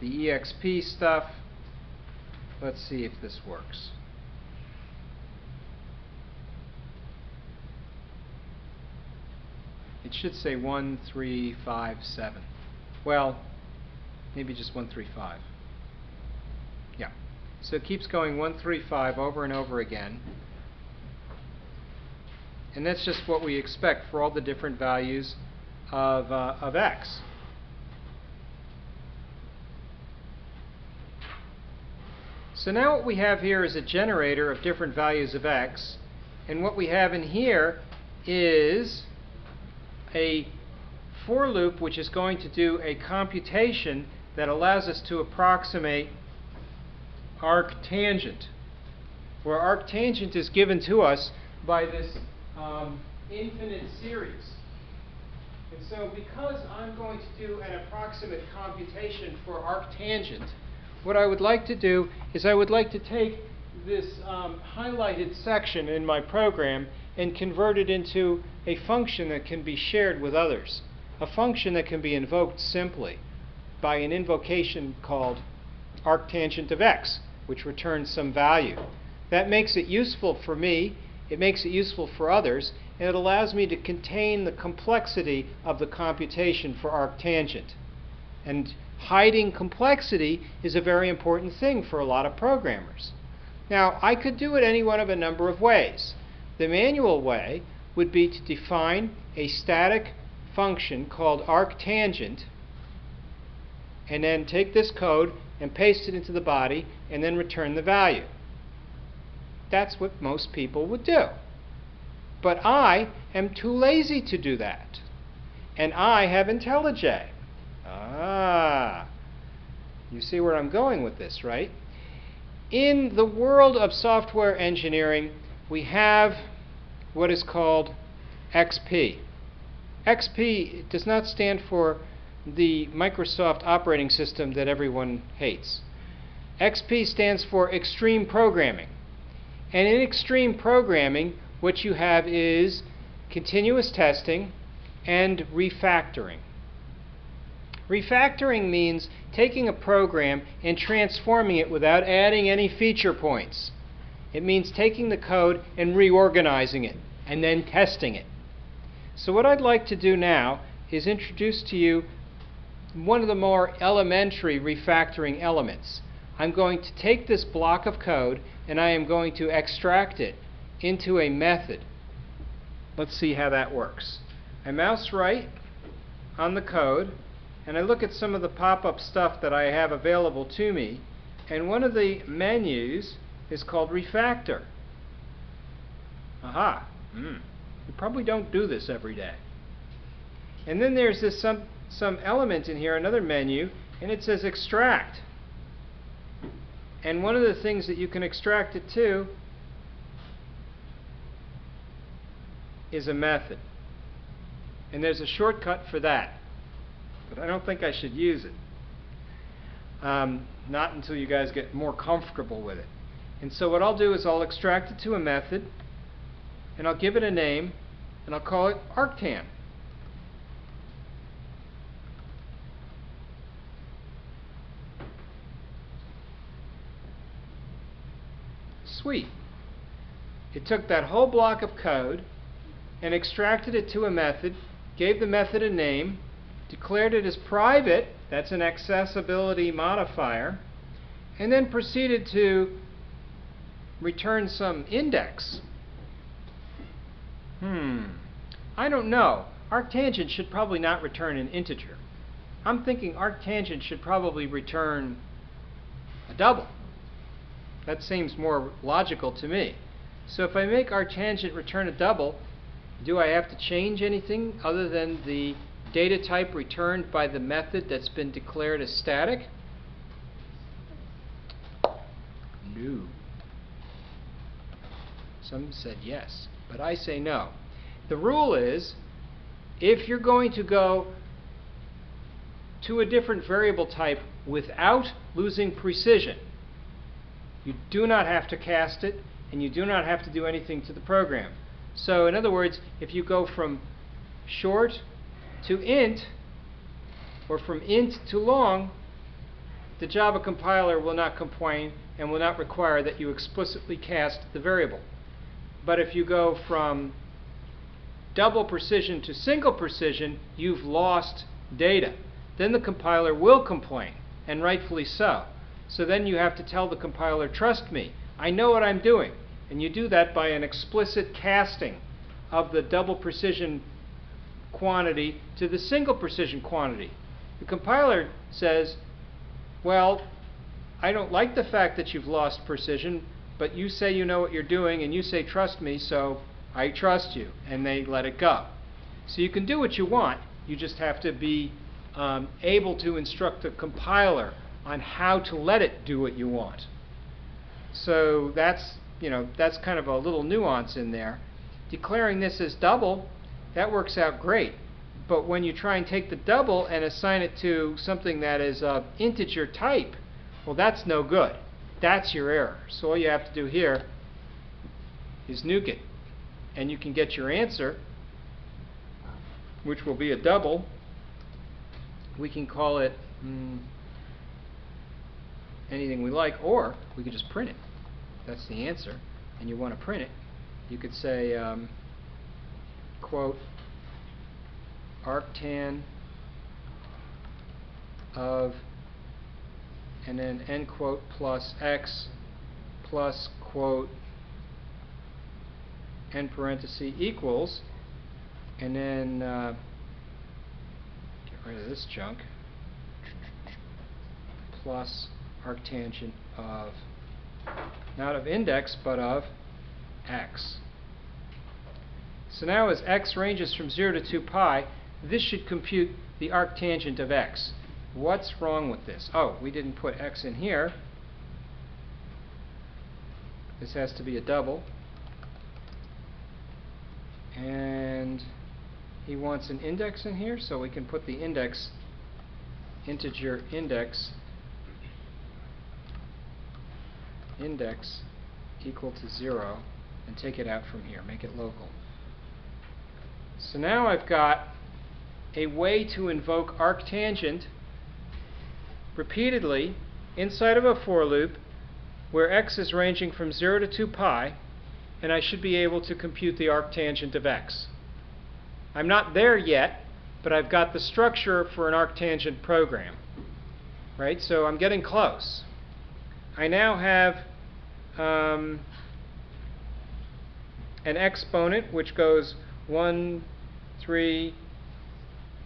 the exp stuff. Let's see if this works. It should say 1357. Well, maybe just 135. Yeah. So it keeps going 135 over and over again. And that's just what we expect for all the different values of x. So now what we have here is a generator of different values of x, and what we have in here is a for loop which is going to do a computation that allows us to approximate arctangent, where arctangent is given to us by this infinite series. And so because I'm going to do an approximate computation for arctangent, what I would like to do is I would like to take this highlighted section in my program and convert it into a function that can be shared with others. A function that can be invoked simply by an invocation called arctangent of x, which returns some value. That makes it useful for me, it makes it useful for others, and it allows me to contain the complexity of the computation for arctangent. And hiding complexity is a very important thing for a lot of programmers. Now, I could do it any one of a number of ways. The manual way would be to define a static function called arctangent, and then take this code and paste it into the body, and then return the value. That's what most people would do. But I am too lazy to do that. And I have IntelliJ. You see where I'm going with this, right? In the world of software engineering, we have what is called XP. XP does not stand for the Microsoft operating system that everyone hates. XP stands for extreme programming. And in extreme programming, what you have is continuous testing and refactoring. Refactoring means taking a program and transforming it without adding any feature points. It means taking the code and reorganizing it and then testing it. So what I'd like to do now is introduce to you one of the more elementary refactoring elements. I'm going to take this block of code and I am going to extract it into a method. Let's see how that works. I mouse right on the code and I look at some of the pop-up stuff that I have available to me, and one of the menus is called refactor. Aha! You probably don't do this every day. And then there's this some element in here, another menu, and it says extract. And one of the things that you can extract it to is a method. And there's a shortcut for that. But I don't think I should use it. Not until you guys get more comfortable with it. And so what I'll do is I'll extract it to a method, and I'll give it a name, and I'll call it arctan. Sweet. It took that whole block of code and extracted it to a method, gave the method a name, declared it as private, that's an accessibility modifier, and then proceeded to return some index. I don't know. Arctangent should probably not return an integer. I'm thinking arctangent should probably return a double. That seems more logical to me. So if I make arctangent return a double, do I have to change anything other than the data type returned by the method that's been declared as static? No. Some said yes, but I say no. The rule is, if you're going to go to a different variable type without losing precision, you do not have to cast it, and you do not have to do anything to the program. So in other words, if you go from short to int, or from int to long, the Java compiler will not complain and will not require that you explicitly cast the variable. But if you go from double precision to single precision, you've lost data. Then the compiler will complain, and rightfully so. So then you have to tell the compiler, trust me, I know what I'm doing. And you do that by an explicit casting of the double precision quantity to the single precision quantity. The compiler says, well, I don't like the fact that you've lost precision, but you say you know what you're doing, and you say trust me, so I trust you, and they let it go. So you can do what you want, you just have to be able to instruct the compiler on how to let it do what you want. So that's kind of a little nuance in there. Declaring this as double, that works out great. But when you try and take the double and assign it to something that is of integer type, well, that's no good. That's your error. So all you have to do here is nuke it. And you can get your answer, which will be a double. We can call it anything we like, or we could just print it. That's the answer, and you want to print it. You could say, quote, arctan of, and then end quote plus x plus quote end parenthesis equals, and then get rid of this junk, plus arctangent of, not of index, but of x. So now as x ranges from 0 to 2 pi, this should compute the arctangent of x. What's wrong with this? Oh, we didn't put x in here. This has to be a double. And he wants an index in here, so we can put the index, integer index equal to 0, and take it out from here, make it local. So now I've got a way to invoke arctangent repeatedly inside of a for loop where x is ranging from 0 to 2 pi, and I should be able to compute the arctangent of x. I'm not there yet, but I've got the structure for an arctangent program. Right? So I'm getting close. I now have an exponent which goes 1, 3,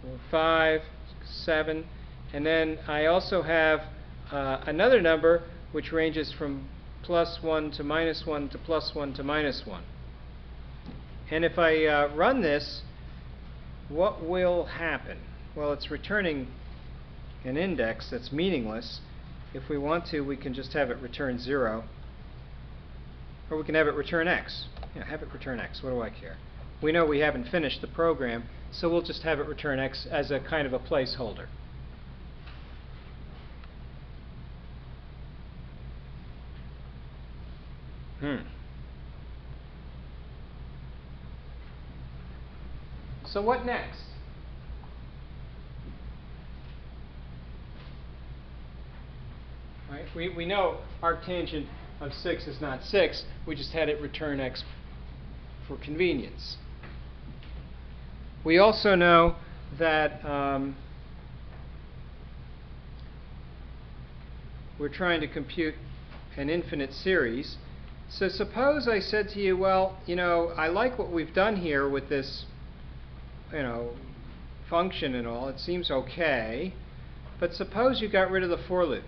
4, 5, 7, and then I also have another number which ranges from +1 to -1 to +1 to -1. And if I run this, what will happen? Well, it's returning an index that's meaningless. If we want to, we can just have it return 0. Or we can have it return x. Yeah, have it return x. What do I care? We know we haven't finished the program, so we'll just have it return x as a kind of a placeholder. So what next? Right? We know arctangent of 6 is not 6. We just had it return x for convenience. We also know that we're trying to compute an infinite series. So suppose I said to you, well, I like what we've done here with this, function and all. It seems okay. But suppose you got rid of the for loop,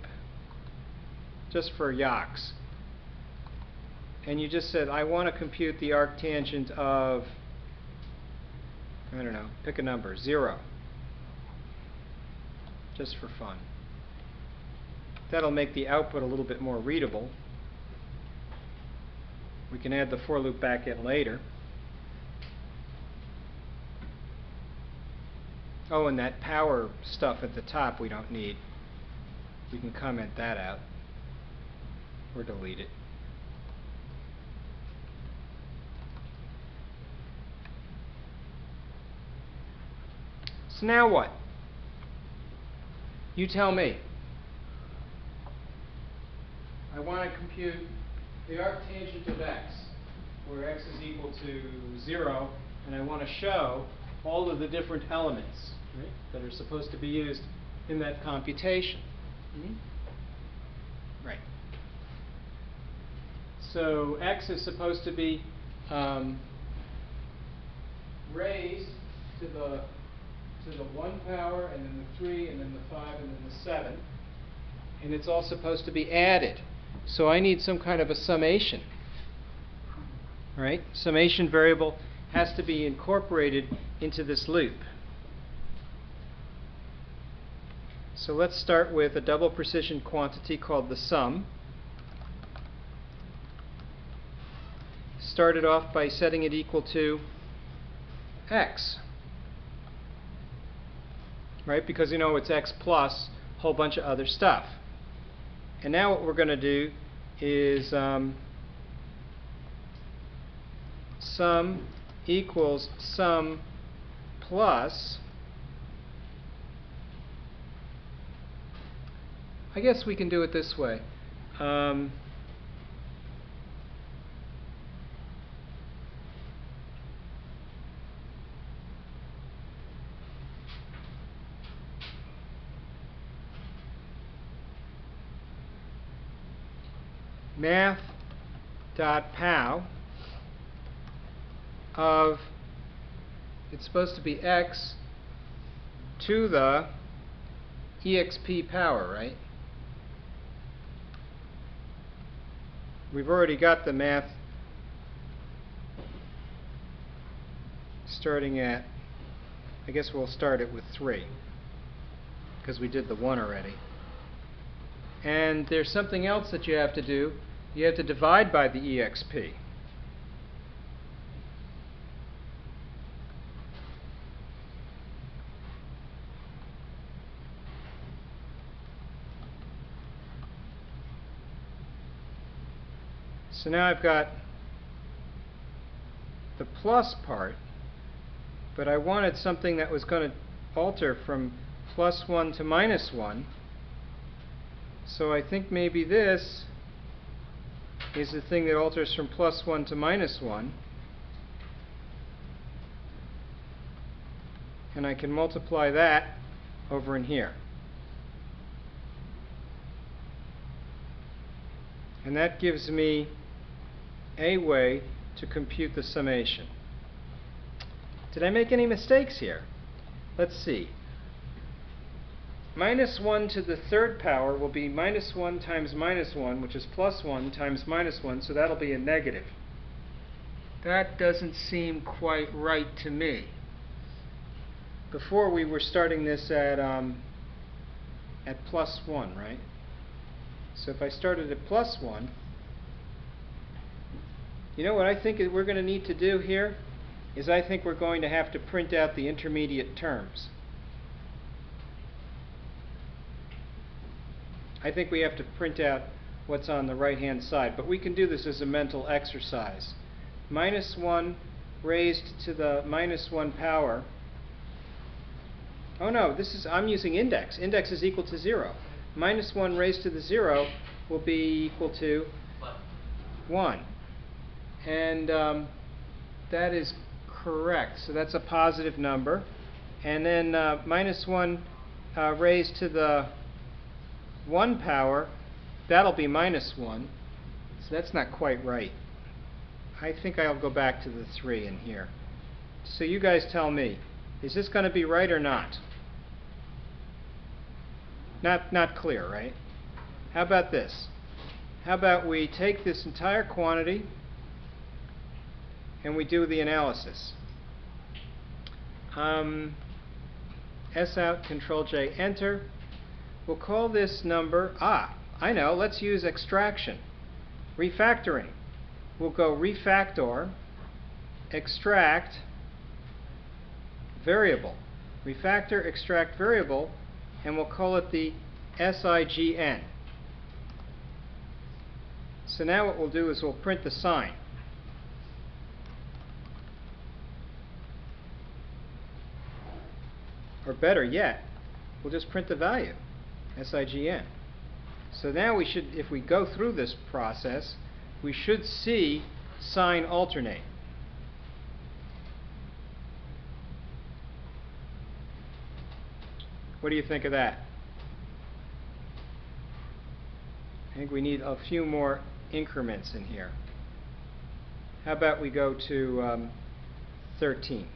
just for yaks. And you just said, I want to compute the arctangent of, I don't know, pick a number, 0. Just for fun. That'll make the output a little bit more readable. We can add the for loop back in later. Oh, and that power stuff at the top we don't need. We can comment that out or delete it. So now what? You tell me. I want to compute the arctangent of x, where x is equal to 0, and I want to show all of the different elements, right, that are supposed to be used in that computation. Right. So x is supposed to be raised to the 1 power, and then the 3, and then the 5, and then the 7. And it's all supposed to be added. So I need some kind of a summation. Right? Summation variable has to be incorporated into this loop. So let's start with a double precision quantity called the sum. Start it off by setting it equal to x. Right? Because it's x plus a whole bunch of other stuff. And now what we're going to do is sum equals sum plus, I guess we can do it this way. math.pow of, it's supposed to be x to the exp power, right? We've already got the math starting at, I guess we'll start it with 3, because we did the 1 already. And there's something else that you have to do. You have to divide by the exp. So now I've got the plus part, but I wanted something that was going to alter from +1 to -1. So I think maybe this is the thing that alters from +1 to -1. And I can multiply that over in here. And that gives me a way to compute the summation. Did I make any mistakes here? Let's see. -1 to the 3rd power will be -1 times -1, which is +1 times -1, so that'll be a negative. That doesn't seem quite right to me. Before we were starting this at +1, right? So if I started at +1, you know what I think we're going to need to do here is I think we're going to have to print out the intermediate terms. I think we have to print out what's on the right-hand side, but we can do this as a mental exercise. -1 raised to the -1 power. Oh no, I'm using index. Index is equal to 0. -1 raised to the 0 will be equal to 1. And that is correct. So that's a positive number. And then -1 raised to the 1 power, that'll be -1. So that's not quite right. I think I'll go back to the 3 in here. So you guys tell me, is this going to be right or not? Not clear, right? How about this? How about we take this entire quantity and we do the analysis. S out, Control J, Enter. We'll call this number, I know, let's use extraction. Refactoring. We'll go refactor, extract, variable. Refactor, extract, variable, and we'll call it the SIGN. So now what we'll do is we'll print the sign. Or better yet, we'll just print the value, SIGN. So now we should, if we go through this process, we should see sign alternate. What do you think of that? I think we need a few more increments in here. How about we go to 13?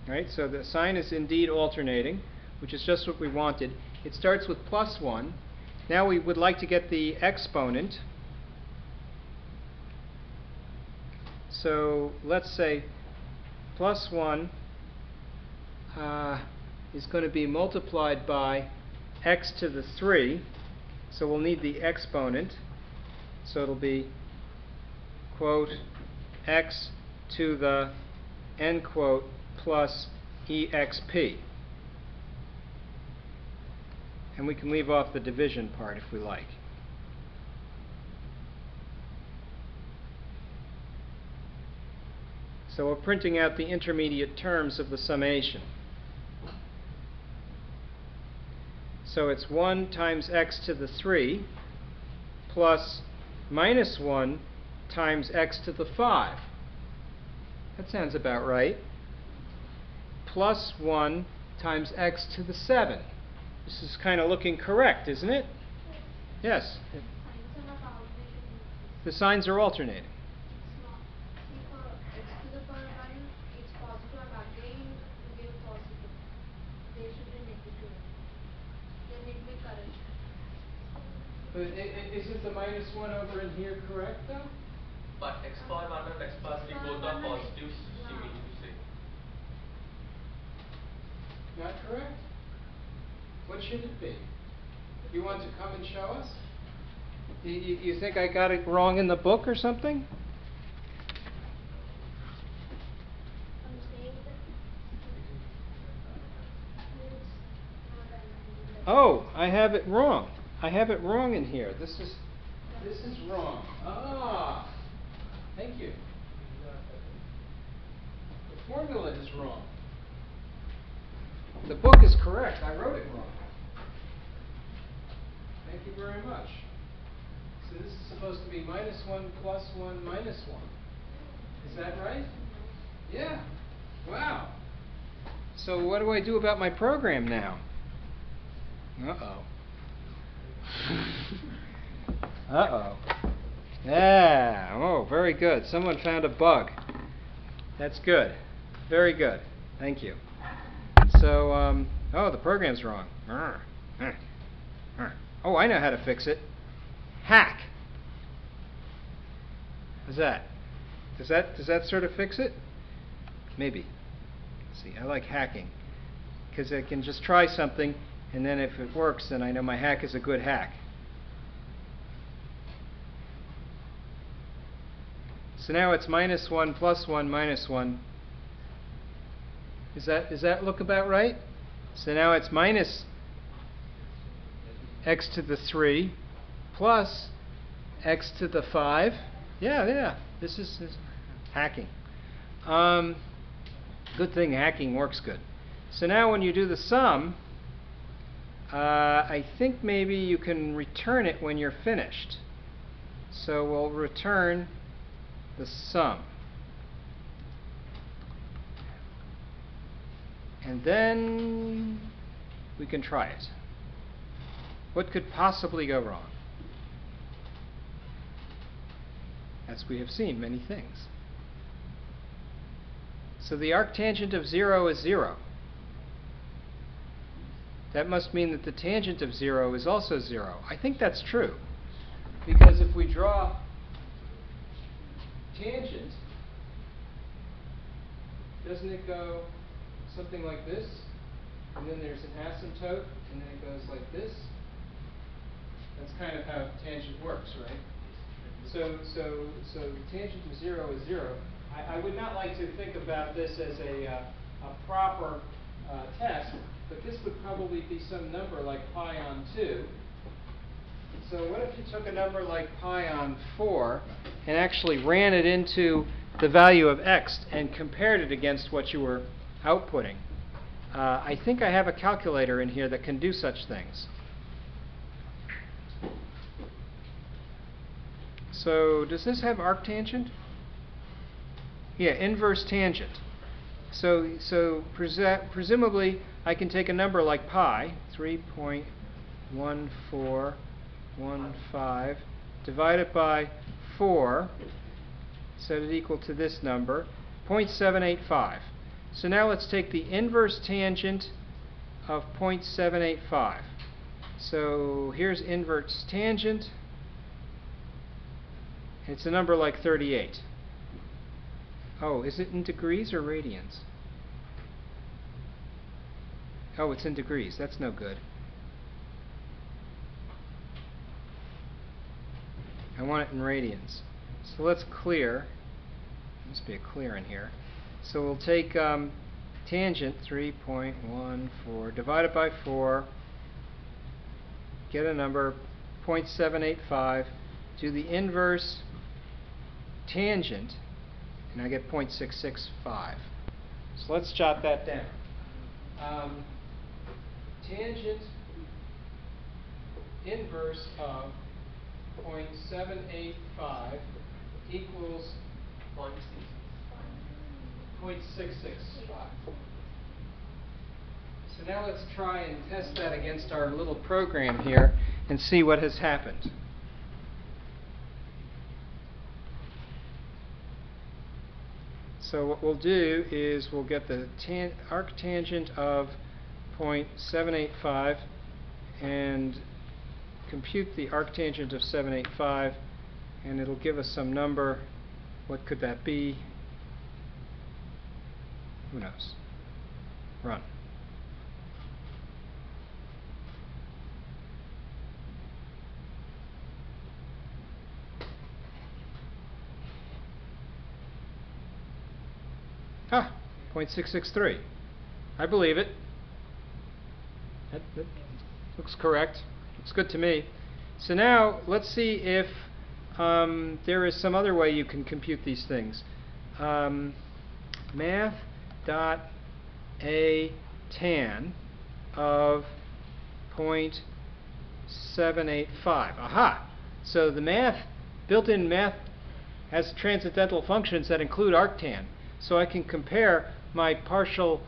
Right, so the sign is indeed alternating, which is just what we wanted. It starts with +1. Now we would like to get the exponent. So let's say +1 is going to be multiplied by x to the 3. So we'll need the exponent. So it'll be, quote, x to the, end quote, plus exp. And we can leave off the division part if we like. So we're printing out the intermediate terms of the summation. So it's 1 times x to the 3 plus -1 times x to the 5. That sounds about right. Plus 1 times x to the 7. This is kind of looking correct, isn't it? Yes. The signs are alternating. But isn't the -1 over in here correct, though? But x power 1 and x power 3 both are positives, you mean to say. Not correct? What should it be? You want to come and show us? You think I got it wrong in the book or something? Oh, I have it wrong. I have it wrong in here. This is wrong. Ah, thank you. The formula is wrong. The book is correct. I wrote it wrong. Thank you very much. So this is supposed to be -1 plus 1 minus 1. Is that right? Yeah. Wow. So what do I do about my program now? Uh-oh. Uh-oh. Yeah. Oh, very good. Someone found a bug. That's good. Very good. Thank you. So, oh, the program's wrong. Oh, I know how to fix it. Hack. How's that? Does that sort of fix it? Maybe. Let's see, I like hacking because I can just try something, and then if it works, then I know my hack is a good hack. So now it's -1 plus 1 minus 1. Does that look about right? So now it's minus x to the 3 plus x to the 5. Yeah. This is hacking. Good thing hacking works good. So now when you do the sum, I think maybe you can return it when you're finished. So we'll return the sum. And then we can try it. What could possibly go wrong? As we have seen many things. So the arctangent of 0 is 0. That must mean that the tangent of 0 is also 0. I think that's true. Because if we draw tangent, doesn't it go something like this? And then there's an asymptote, and then it goes like this? That's kind of how tangent works, right? So the tangent of 0 is 0. I would not like to think about this as a proper test, but this would probably be some number like pi on 2. So what if you took a number like pi on 4 and actually ran it into the value of x and compared it against what you were outputting? I think I have a calculator in here that can do such things. So does this have arctangent? Yeah, inverse tangent. So presumably I can take a number like pi, 3.1415, divide it by 4, set it equal to this number, 0.785. So now let's take the inverse tangent of 0.785. So here's inverse tangent. It's a number like 38. Oh, is it in degrees or radians? Oh, it's in degrees. That's no good. I want it in radians. So let's clear. There must be a clear in here. So we'll take tangent 3.14, divide it by 4, get a number 0.785, do the inverse tangent, and I get 0.665. So let's jot that down. Tangent inverse of 0.785 equals 0.665. So now let's try and test that against our little program here and see what has happened. So what we'll do is we'll get the arctangent of 0.785 and compute the arctangent of 785, and it'll give us some number. What could that be? Who knows? Run. Ah, 0.663. I believe it. That looks correct. Looks good to me. So now let's see if there is some other way you can compute these things. Math.a_tan of 0.785. Aha! So the built-in math has transcendental functions that include arctan. So I can compare my partial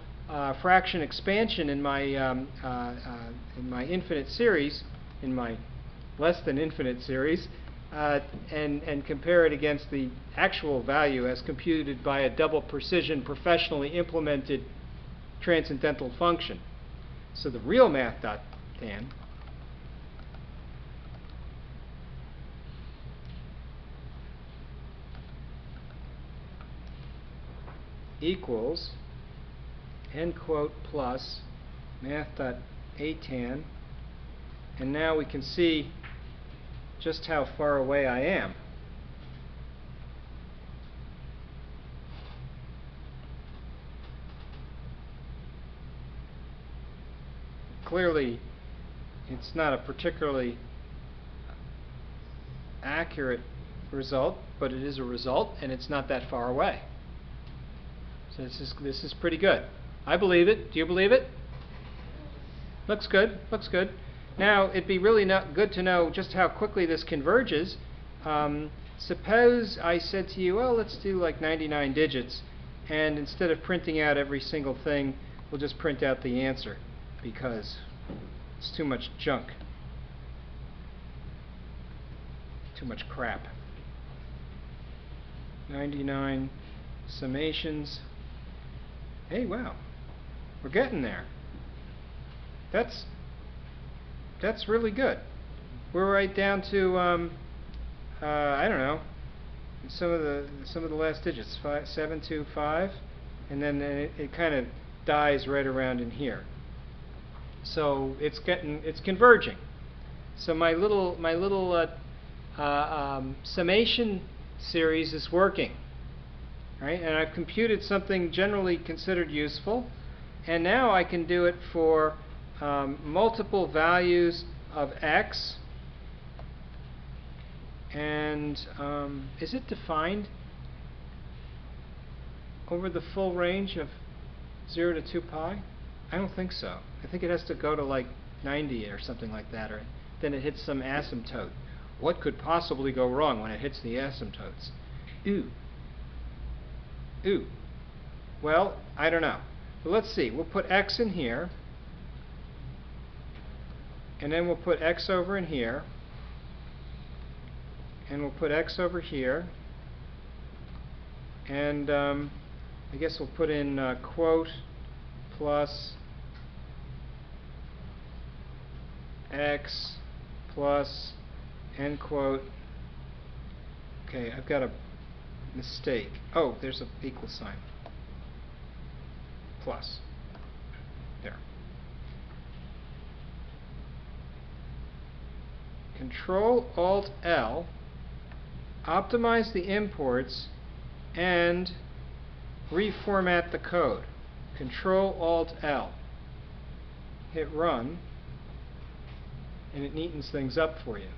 fraction expansion in my infinite series, in my less than infinite series, and compare it against the actual value as computed by a double precision professionally implemented transcendental function. So the real math.tan equals end quote plus math.atan, and now we can see just how far away I am. Clearly it's not a particularly accurate result, but it is a result, and it's not that far away. So this is pretty good. I believe it. Do you believe it? Looks good. Looks good. Now, it'd be really good to know just how quickly this converges. Suppose I said to you, well, let's do like 99 digits, and instead of printing out every single thing, we'll just print out the answer because it's too much junk. Too much crap. 99 summations. Hey, wow. We're getting there. That's really good. We're right down to I don't know, some of the last digits, 725, and then it kind of dies right around in here. So it's converging. So my little summation series is working, right? And I've computed something generally considered useful, and now I can do it for multiple values of x. And is it defined over the full range of 0 to 2 pi? I don't think so. I think it has to go to like 90 or something like that, or then it hits some asymptote. What could possibly go wrong when it hits the asymptotes? Ooh. Ooh. Well, I don't know. But let's see. We'll put x in here, and then we'll put x over in here, and we'll put x over here, and I guess we'll put in quote plus x plus end quote. Okay, I've got a mistake. Oh, there's an equal sign. Plus. There. Control-Alt-L, optimize the imports, and reformat the code. Control-Alt-L. Hit run, and it neatens things up for you.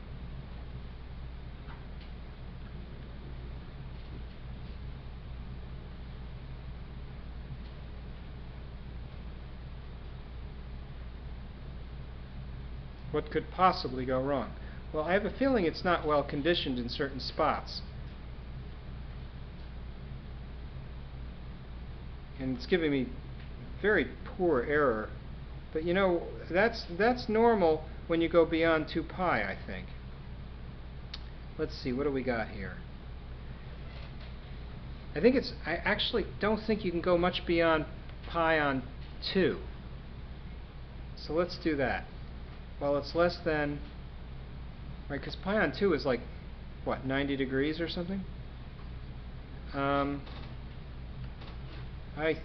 What could possibly go wrong? Well, I have a feeling it's not well conditioned in certain spots. And it's giving me very poor error. But you know, that's normal when you go beyond 2 pi, I think. Let's see, what do we got here? I actually don't think you can go much beyond pi on 2. So let's do that. Well, it's less than, right, because pi on 2 is like, what, 90 degrees or something? I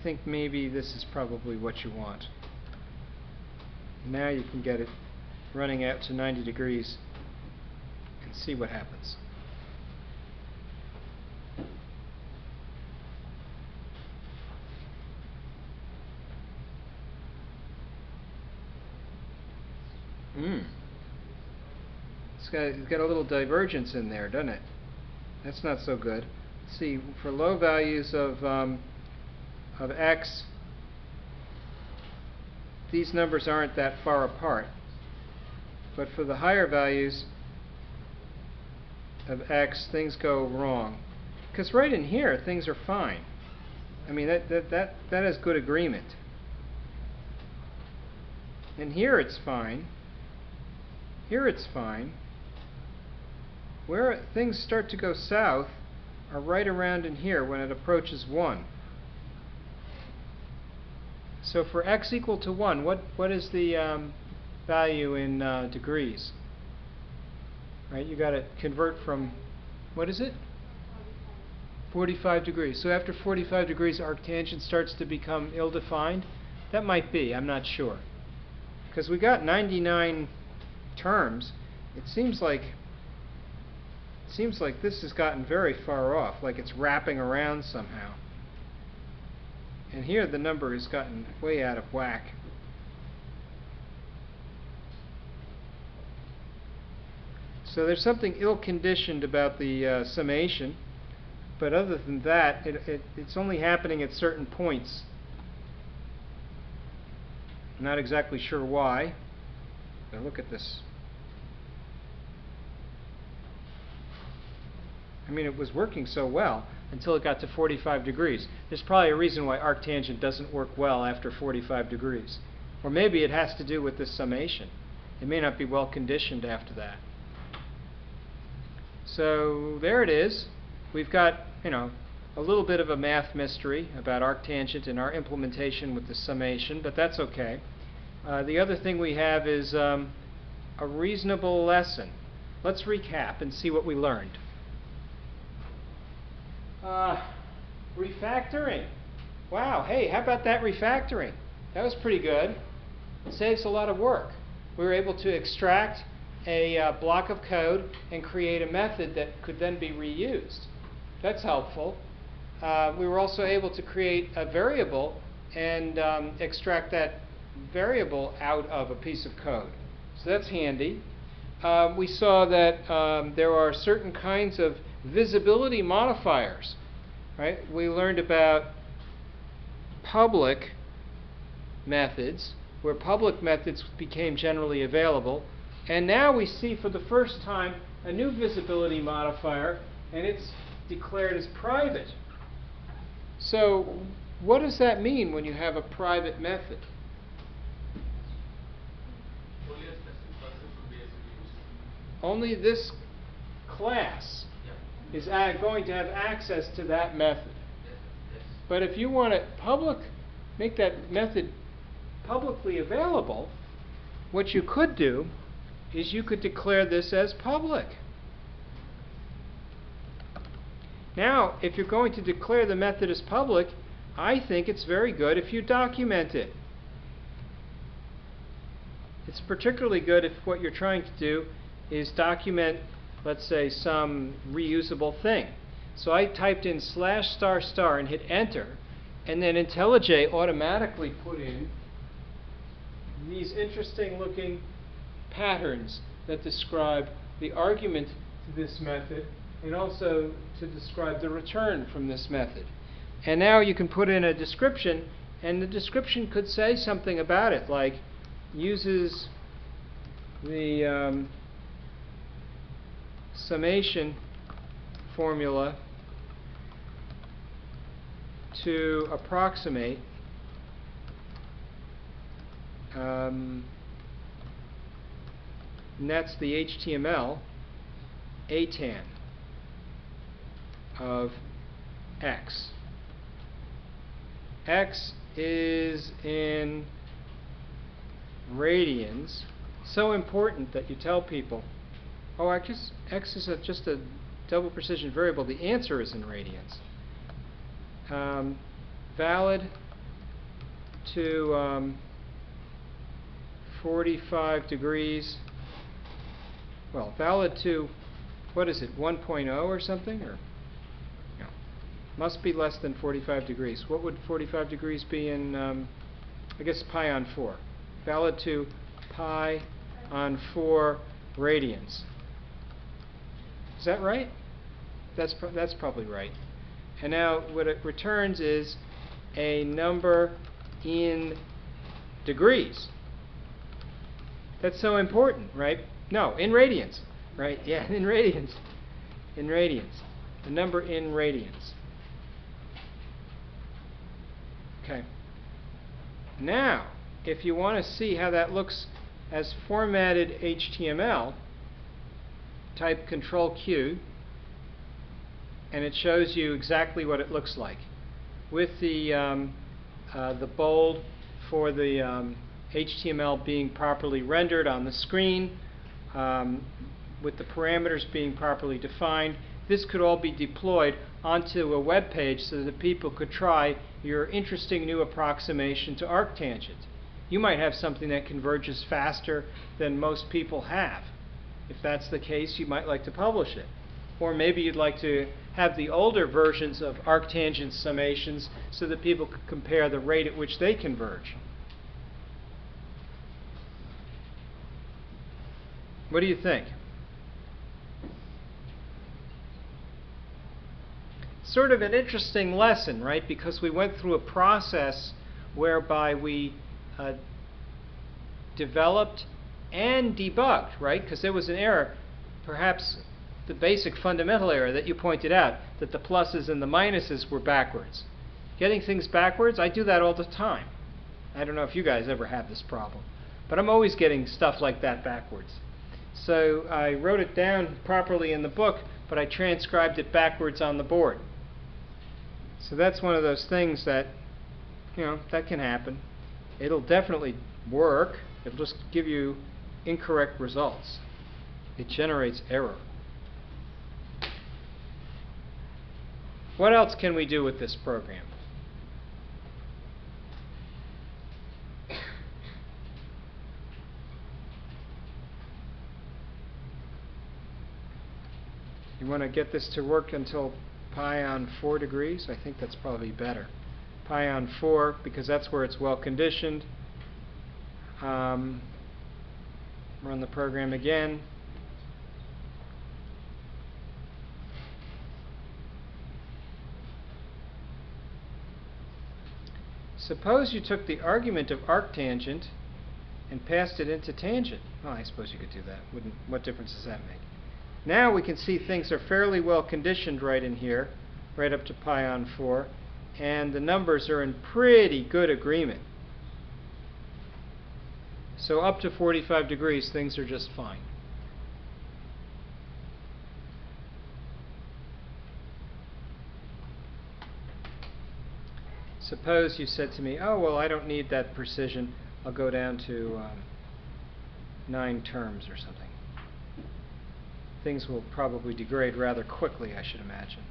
think maybe this is probably what you want. Now you can get it running out to 90 degrees and see what happens. It's got a little divergence in there, doesn't it? That's not so good. Let's see, for low values of x, these numbers aren't that far apart. But for the higher values of x, things go wrong. Because right in here, things are fine. I mean, that has good agreement. And here it's fine. Here it's fine. Where things start to go south are right around in here when it approaches 1. So for x equal to 1, what is the value in degrees? Right, you got to convert from, what is it? 45 degrees. So after 45 degrees, arctangent starts to become ill-defined? That might be, I'm not sure. Because we got 99 terms. It seems like this has gotten very far off, like it's wrapping around somehow. And here the number has gotten way out of whack. So there's something ill-conditioned about the summation, but other than that, it's only happening at certain points. I'm not exactly sure why. But look at this. I mean, it was working so well. until it got to 45 degrees. There's probably a reason why arctangent doesn't work well after 45 degrees. Or maybe it has to do with this summation. It may not be well conditioned after that. So there it is. We've got, a little bit of a math mystery about arctangent and our implementation with the summation, but that's okay. The other thing we have is a reasonable lesson. Let's recap and see what we learned. Refactoring. Wow, hey, how about that refactoring? That was pretty good. It saves a lot of work. We were able to extract a block of code and create a method that could then be reused. That's helpful. We were also able to create a variable and extract that variable out of a piece of code. So that's handy. We saw that there are certain kinds of visibility modifiers. Right? We learned about public methods, where public methods became generally available. And now we see for the first time a new visibility modifier, and it's declared as private. So what does that mean when you have a private method? Only a specific person should be able to use it. Only this class is going to have access to that method. Yes. But if you want it make that method publicly available, what you could do is you could declare this as public. Now, if you're going to declare the method as public, I think it's very good if you document it. It's particularly good if what you're trying to do is document, let's say, some reusable thing. So I typed in /** and hit enter, and then IntelliJ automatically put in these interesting looking patterns that describe the argument to this method and also to describe the return from this method. And now you can put in a description, and the description could say something about it, like uses the summation formula to approximate and that's the HTML atan of X. X is in radians. So important that you tell people, oh, I guess X is just a double precision variable. The answer is in radians. Valid to 45 degrees. Well, valid to, what is it, 1.0 or something? Or no, must be less than 45 degrees. What would 45 degrees be in, I guess, pi on 4. Valid to pi on 4 radians. Is that right? That's probably right. And now what it returns is a number in degrees. That's so important, right? No, in radians, right? Yeah, in radians. In radians. A number in radians. Okay. Now, if you want to see how that looks as formatted HTML, type Control-Q, and it shows you exactly what it looks like, with the bold for the HTML being properly rendered on the screen, with the parameters being properly defined. This could all be deployed onto a web page so that people could try your interesting new approximation to arctangent. You might have something that converges faster than most people have. If that's the case, you might like to publish it. Or maybe you'd like to have the older versions of arctangent summations so that people could compare the rate at which they converge. What do you think? Sort of an interesting lesson, right? Because we went through a process whereby we developed and debugged, right? Because there was an error. Perhaps the basic fundamental error that you pointed out, that the pluses and the minuses were backwards. Getting things backwards, I do that all the time. I don't know if you guys ever have this problem, but I'm always getting stuff like that backwards. So I wrote it down properly in the book, but I transcribed it backwards on the board. So that's one of those things that, that can happen. It'll definitely work. It'll just give you incorrect results. It generates error. What else can we do with this program? You want to get this to work until pi on 4 degrees? I think that's probably better. Pi on 4, because that's where it's well conditioned. Run the program again. Suppose you took the argument of arctangent and passed it into tangent. Well, I suppose you could do that. What difference does that make? Now we can see things are fairly well conditioned right in here, right up to pi on 4, and the numbers are in pretty good agreement. So up to 45 degrees, things are just fine. Suppose you said to me, oh, well, I don't need that precision. I'll go down to 9 terms or something. Things will probably degrade rather quickly, I should imagine.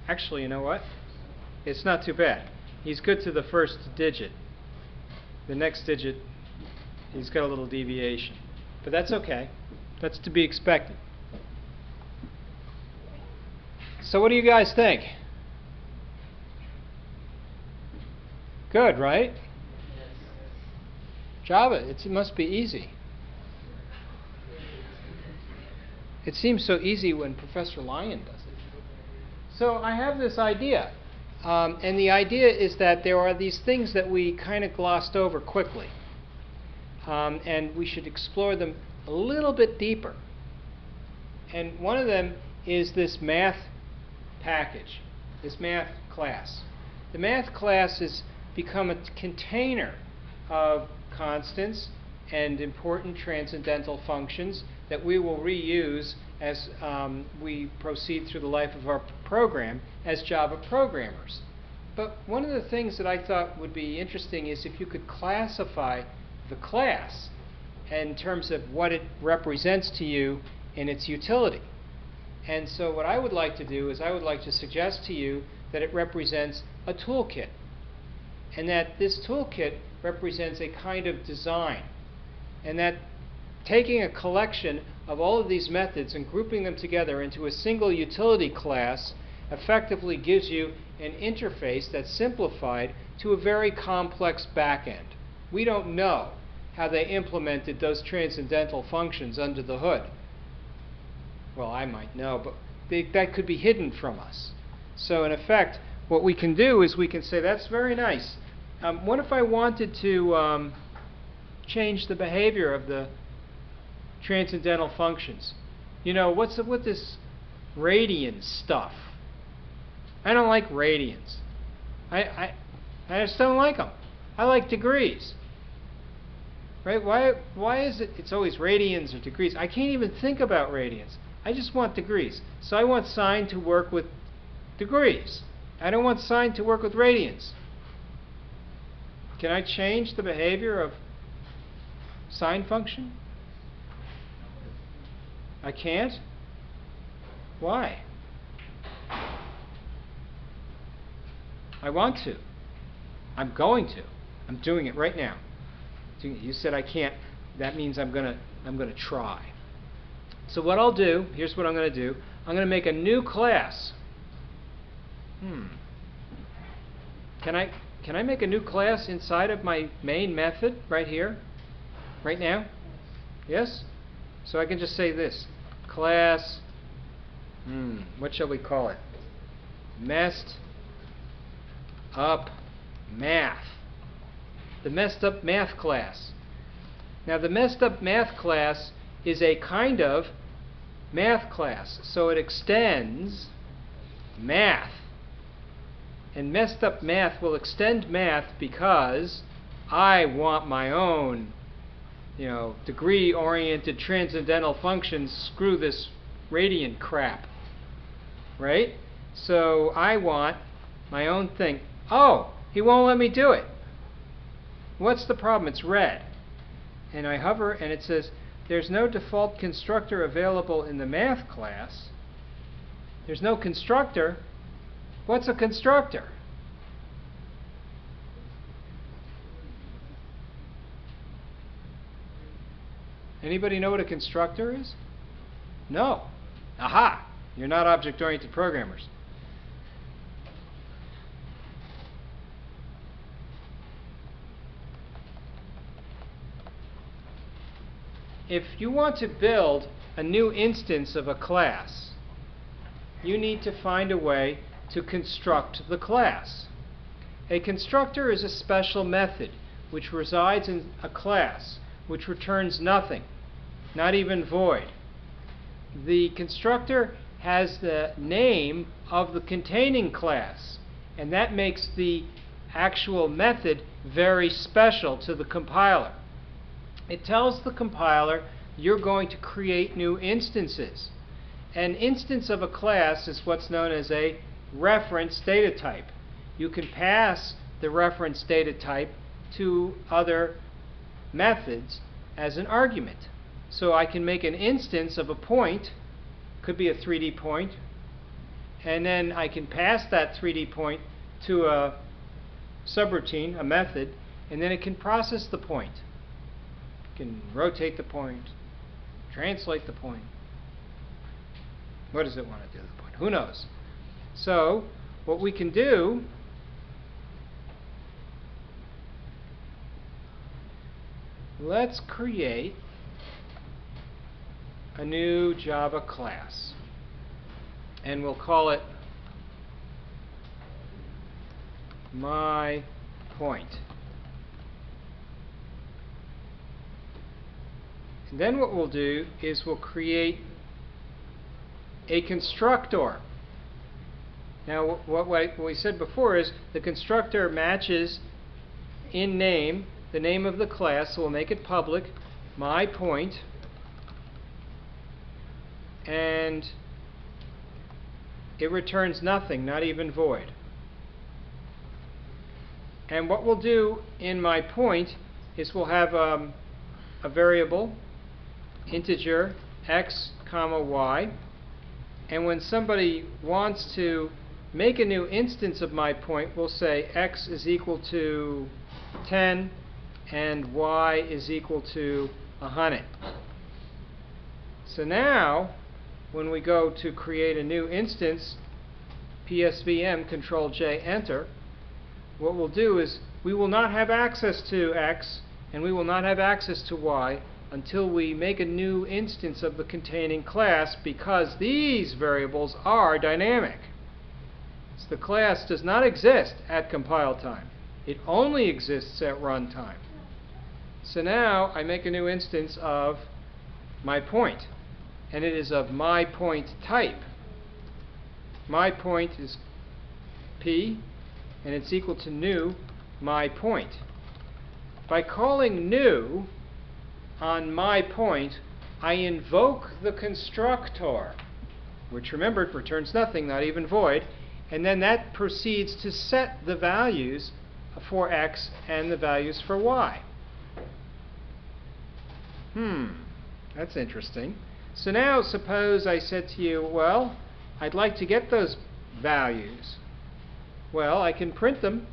Actually, you know what? It's not too bad. He's good to the first digit. The next digit, he's got a little deviation. But that's okay. That's to be expected. So what do you guys think? Good, right? Java, it must be easy. It seems so easy when Professor Lyon does it. So I have this idea. And the idea is that there are these things that we kind of glossed over quickly. And we should explore them a little bit deeper. And one of them is this math package, this math class. The math class has become a container of constants and important transcendental functions that we will reuse as we proceed through the life of our program as Java programmers. But one of the things that I thought would be interesting is if you could classify the class in terms of what it represents to you in its utility. And so what I would like to do is I would like to suggest to you that it represents a toolkit, and that this toolkit represents a kind of design, and that taking a collection of all of these methods and grouping them together into a single utility class effectively gives you an interface that's simplified to a very complex backend. We don't know how they implemented those transcendental functions under the hood. Well, I might know, but that could be hidden from us. So in effect, what we can do is we can say, that's very nice. What if I wanted to change the behavior of the transcendental functions? You know, what's up with this radian stuff? I don't like radians. I just don't like them. I like degrees. Right? Why is it it's always radians or degrees? I can't even think about radians. I just want degrees. So I want sine to work with degrees. I don't want sine to work with radians. Can I change the behavior of sine function? I can't? Why? I want to. I'm going to. I'm doing it right now. You said I can't. That means I'm gonna try. So what I'll do, here's what I'm going to do. I'm going to make a new class. Can I make a new class inside of my main method right here? Right now? Yes? So I can just say this. Class, what shall we call it? Messed up math. The messed up math class. Now the messed up math class is a kind of math class, so it extends math. And messed up math will extend math because I want my own, degree-oriented transcendental functions. Screw this radiant crap, right? So I want my own thing. Oh, he won't let me do it. What's the problem? It's red. And I hover and it says, there's no default constructor available in the math class. There's no constructor. What's a constructor? Anybody know what a constructor is? No. Aha! You're not object-oriented programmers. If you want to build a new instance of a class, you need to find a way to construct the class. A constructor is a special method which resides in a class, which returns nothing, not even void. The constructor has the name of the containing class, and that makes the actual method very special to the compiler. It tells the compiler you're going to create new instances. An instance of a class is what's known as a reference data type. You can pass the reference data type to other methods as an argument. So I can make an instance of a point, could be a 3D point, and then I can pass that 3D point to a subroutine, a method, and then it can process the point. It can rotate the point, translate the point. What does it want to do with the point? Who knows? So what we can do let's create a new Java class, and we'll call it my point. And then what we'll do is we'll create a constructor. Now what we said before is the constructor matches in name the name of the class, so we'll make it public, my point, and it returns nothing, not even void. And what we'll do in my point is we'll have a variable, integer, x, comma, y, and when somebody wants to make a new instance of my point, we'll say x is equal to 10 and y is equal to 100. So now, when we go to create a new instance, PSVM, Control J, Enter, what we'll do is we will not have access to x and we will not have access to y until we make a new instance of the containing class, because these variables are dynamic. So the class does not exist at compile time. It only exists at runtime. So now I make a new instance of my point, and it is of my point type. My point is P, and it's equal to new my point. By calling new on my point, I invoke the constructor, which, remember, it returns nothing, not even void, and then that proceeds to set the values for x and the values for y. That's interesting. So now suppose I said to you, well, I'd like to get those values. Well, I can print them,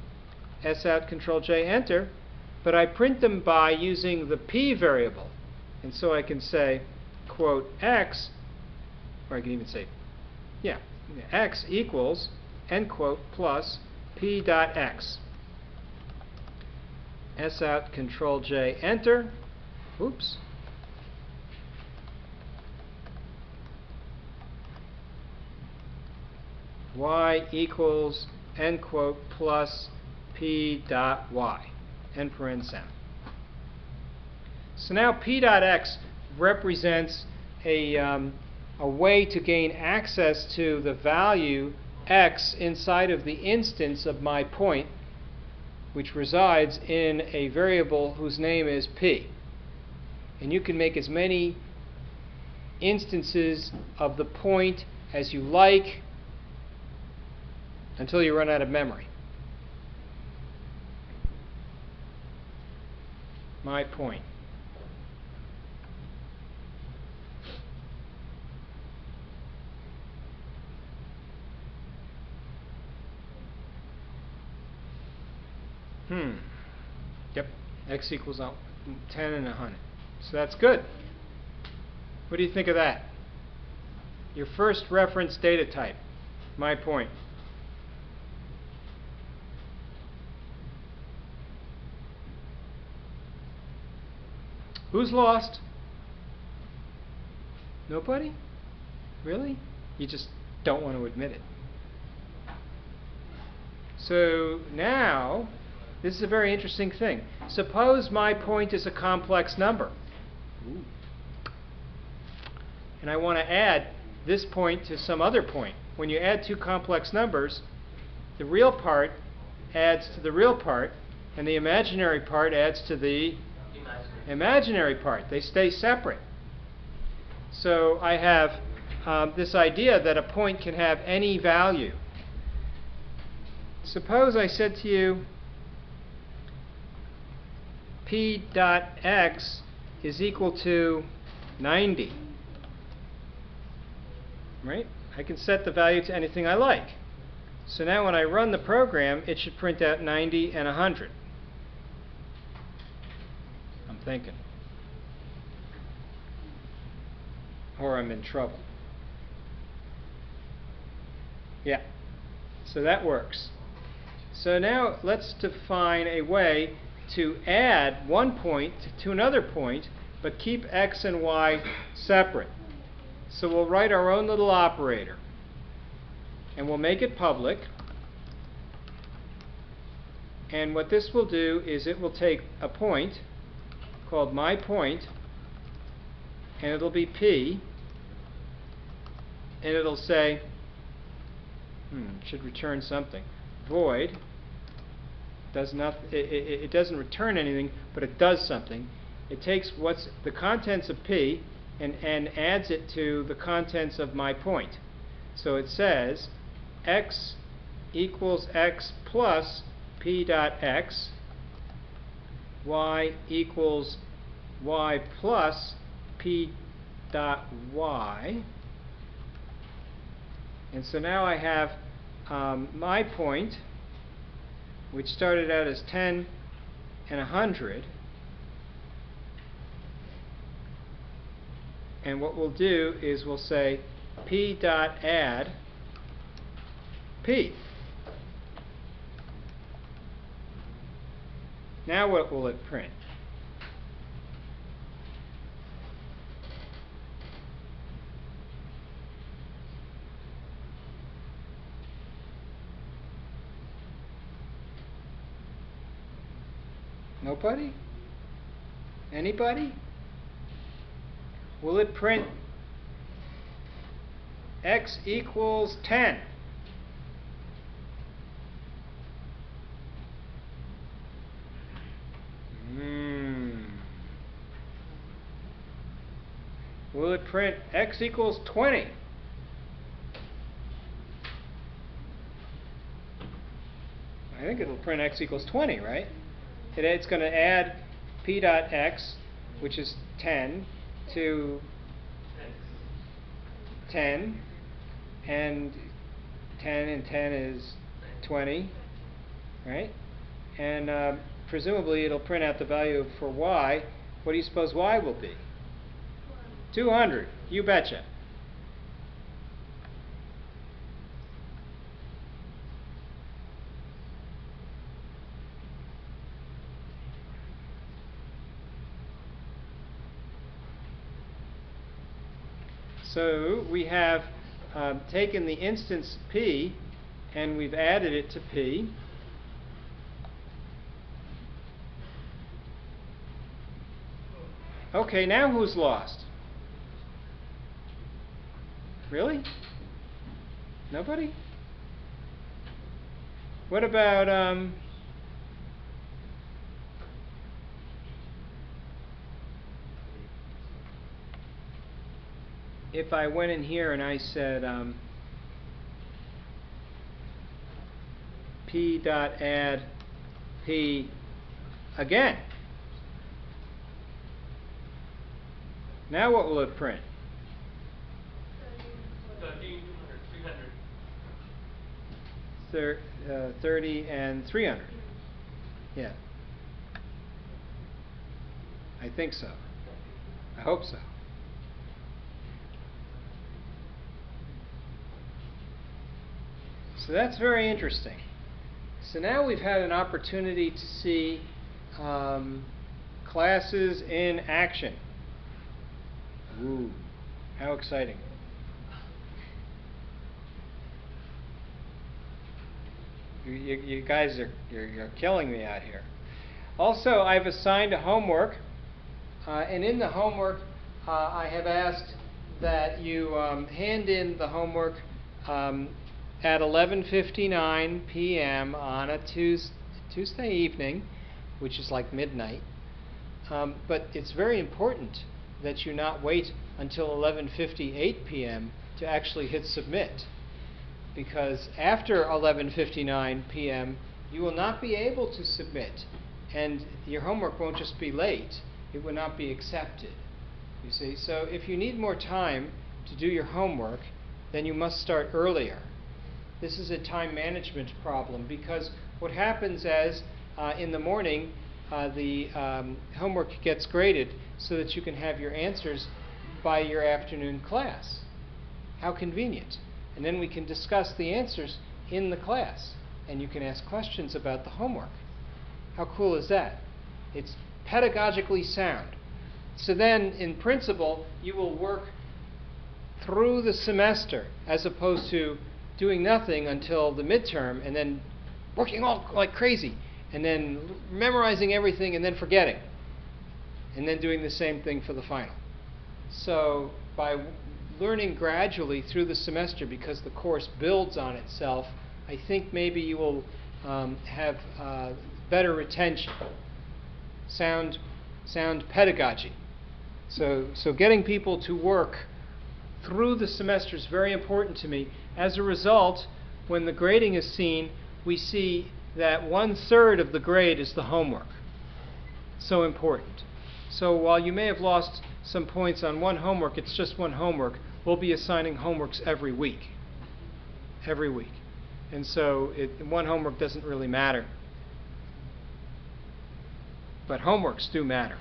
SOUT, Control J, Enter, but I print them by using the P variable. And so I can say, quote, x, or I can even say, x equals, end quote, plus P dot x. SOUT, Control J, Enter. Oops. Y equals, end quote, plus p dot y, n parens m. So now p dot x represents a way to gain access to the value x inside of the instance of my point, which resides in a variable whose name is p. And you can make as many instances of the point as you like until you run out of memory. My point. Yep, x equals 10 and 100. So that's good. What do you think of that? Your first reference data type, my point. Who's lost? Nobody? Really? You just don't want to admit it. So now, this is a very interesting thing. Suppose my point is a complex number. Ooh. And I want to add this point to some other point. When you add two complex numbers, the real part adds to the real part, and the imaginary part adds to the imaginary part. They stay separate. So I have this idea that a point can have any value. Suppose I said to you, p dot x is equal to 90. Right? I can set the value to anything I like. So now when I run the program, it should print out 90 and 100. I'm thinking. Or I'm in trouble. Yeah. So that works. So now let's define a way to add one point to another point, but keep x and y separate. So we'll write our own little operator, and we'll make it public. And what this will do is it will take a point called my point, and it'll be p, and it'll say, it should return something, void. It doesn't return anything, but it does something. It takes what's the contents of p and adds it to the contents of my point. So it says x equals x plus p dot x, y equals y plus p dot y. And so now I have my point, which started out as 10 and 100. And what we'll do is we'll say p dot add p. Now what will it print? Nobody? Anybody? Will it print x equals 10? Will it print x equals 20? I think it'll print x equals 20, right? It's going to add p dot x, which is 10, to 10, and 10 and 10 is 20, right? And presumably it'll print out the value for y. What do you suppose y will be? 200. You betcha. So we have taken the instance p and we've added it to p. Okay, now who's lost? Really? Nobody? What about, if I went in here and I said, P dot add P again? Now what will it print? 30 into 100, 300. 30 and 300. Yeah. I think so. I hope so. So that's very interesting. So now we've had an opportunity to see classes in action. Ooh, how exciting. You guys you're killing me out here. Also, I've assigned a homework, and in the homework I have asked that you hand in the homework at 11:59 p.m. on a Tuesday evening, which is like midnight. But it's very important that you not wait until 11:58 p.m. to actually hit submit, because after 11:59 p.m. you will not be able to submit, and your homework won't just be late, it will not be accepted. You see, so if you need more time to do your homework, then you must start earlier. This is a time management problem, because what happens is in the morning the homework gets graded so that you can have your answers by your afternoon class. How convenient. And then we can discuss the answers in the class, and you can ask questions about the homework. How cool is that? It's pedagogically sound. So then, in principle, you will work through the semester as opposed to doing nothing until the midterm and then working all like crazy and then memorizing everything and then forgetting and then doing the same thing for the final. So by learning gradually through the semester, because the course builds on itself, I think maybe you will have better retention, sound pedagogy. So getting people to work through the semester is very important to me. As a result, when the grading is seen, we see that 1/3 of the grade is the homework. So important. So while you may have lost some points on one homework, it's just one homework. We'll be assigning homeworks every week. Every week. And so one homework doesn't really matter. But homeworks do matter.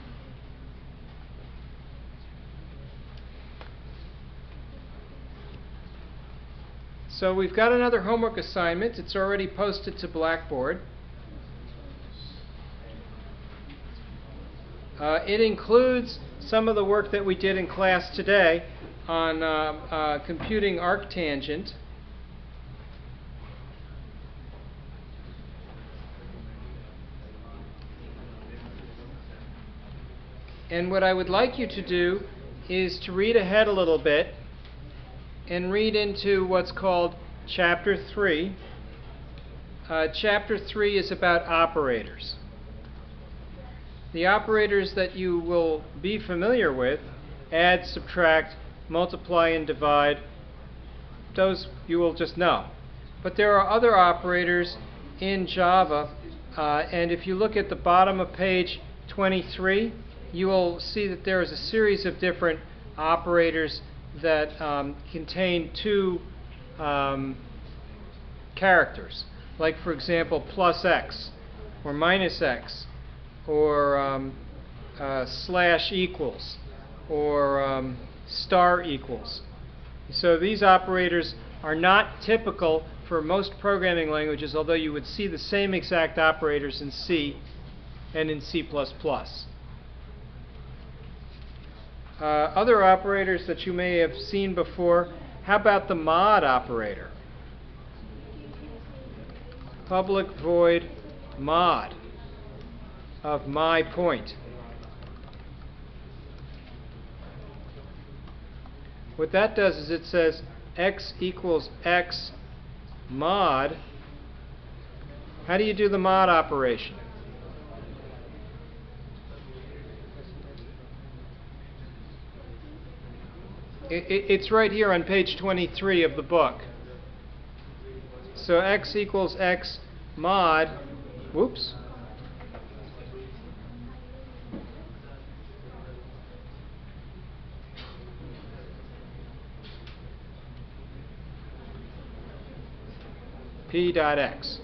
So we've got another homework assignment. It's already posted to Blackboard. It includes some of the work that we did in class today on computing arctangent. And what I would like you to do is to read ahead a little bit and read into what's called Chapter 3. Chapter 3 is about operators. The operators that you will be familiar with, add, subtract, multiply, and divide, those you will just know. But there are other operators in Java, and if you look at the bottom of page 23, you will see that there is a series of different operators that contain two characters, like for example plus x or minus x or slash equals or star equals. So these operators are not typical for most programming languages, although you would see the same exact operators in C and in C++. Other operators that you may have seen before, how about the mod operator? Public void mod of my point. What that does is it says x equals x mod. How do you do the mod operation? It's right here on page 23 of the book. So x equals x mod, whoops. P dot x.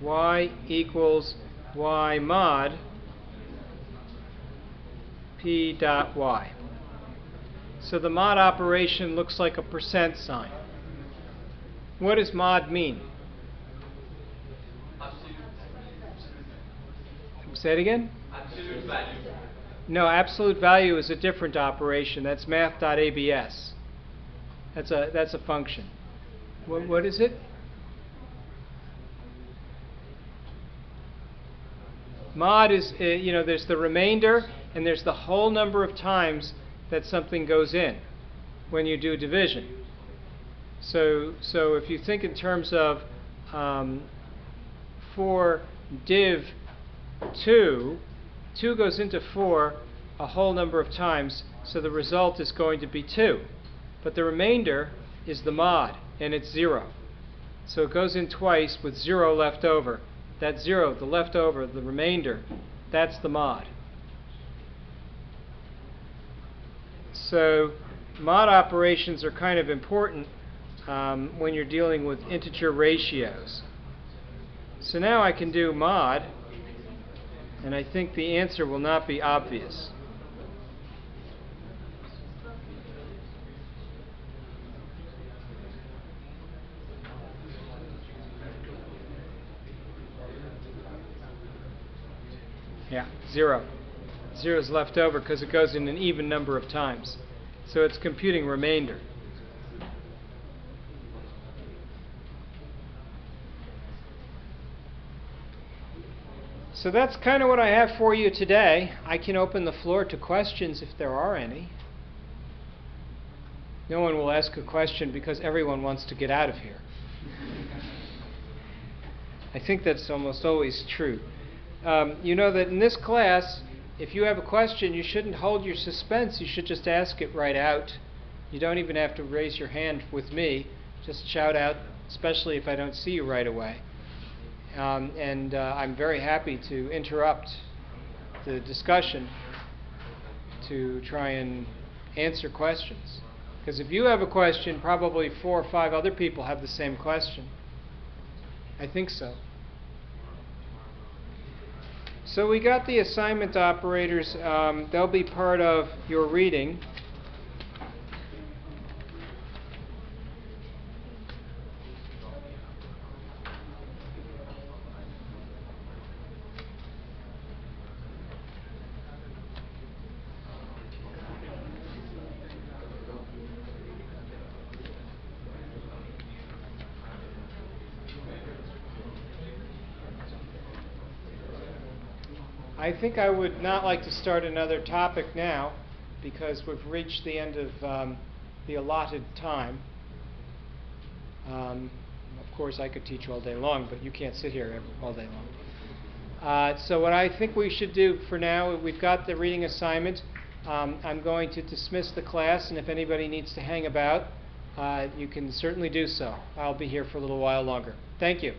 Y equals y mod P dot y. So the mod operation looks like a percent sign. What does mod mean? Absolute. Say it again? Absolute value. No, absolute value is a different operation. That's math.abs. That's a function. What is it? Mod is, there's the remainder and there's the whole number of times that something goes in when you do division. So if you think in terms of for div 2, 2 goes into 4 a whole number of times, so the result is going to be 2. But the remainder is the mod, and it's 0. So it goes in twice with 0 left over. That 0, the leftover, the remainder, that's the mod. So mod operations are kind of important when you're dealing with integer ratios. So now I can do mod, and I think the answer will not be obvious. Yeah, 0. 0 is left over because it goes in an even number of times. So it's computing remainder. So that's kind of what I have for you today. I can open the floor to questions if there are any. No one will ask a question because everyone wants to get out of here. I think that's almost always true. You know that in this class, if you have a question, you shouldn't hold your suspense. You should just ask it right out. You don't even have to raise your hand with me. Just shout out, especially if I don't see you right away. I'm very happy to interrupt the discussion to try and answer questions. Because if you have a question, probably 4 or 5 other people have the same question. I think so. So we got the assignment operators. They'll be part of your reading. I think I would not like to start another topic now because we've reached the end of the allotted time. Of course, I could teach all day long, but you can't sit here all day long. So what I think we should do for now, we've got the reading assignment. I'm going to dismiss the class, and if anybody needs to hang about, you can certainly do so. I'll be here for a little while longer. Thank you.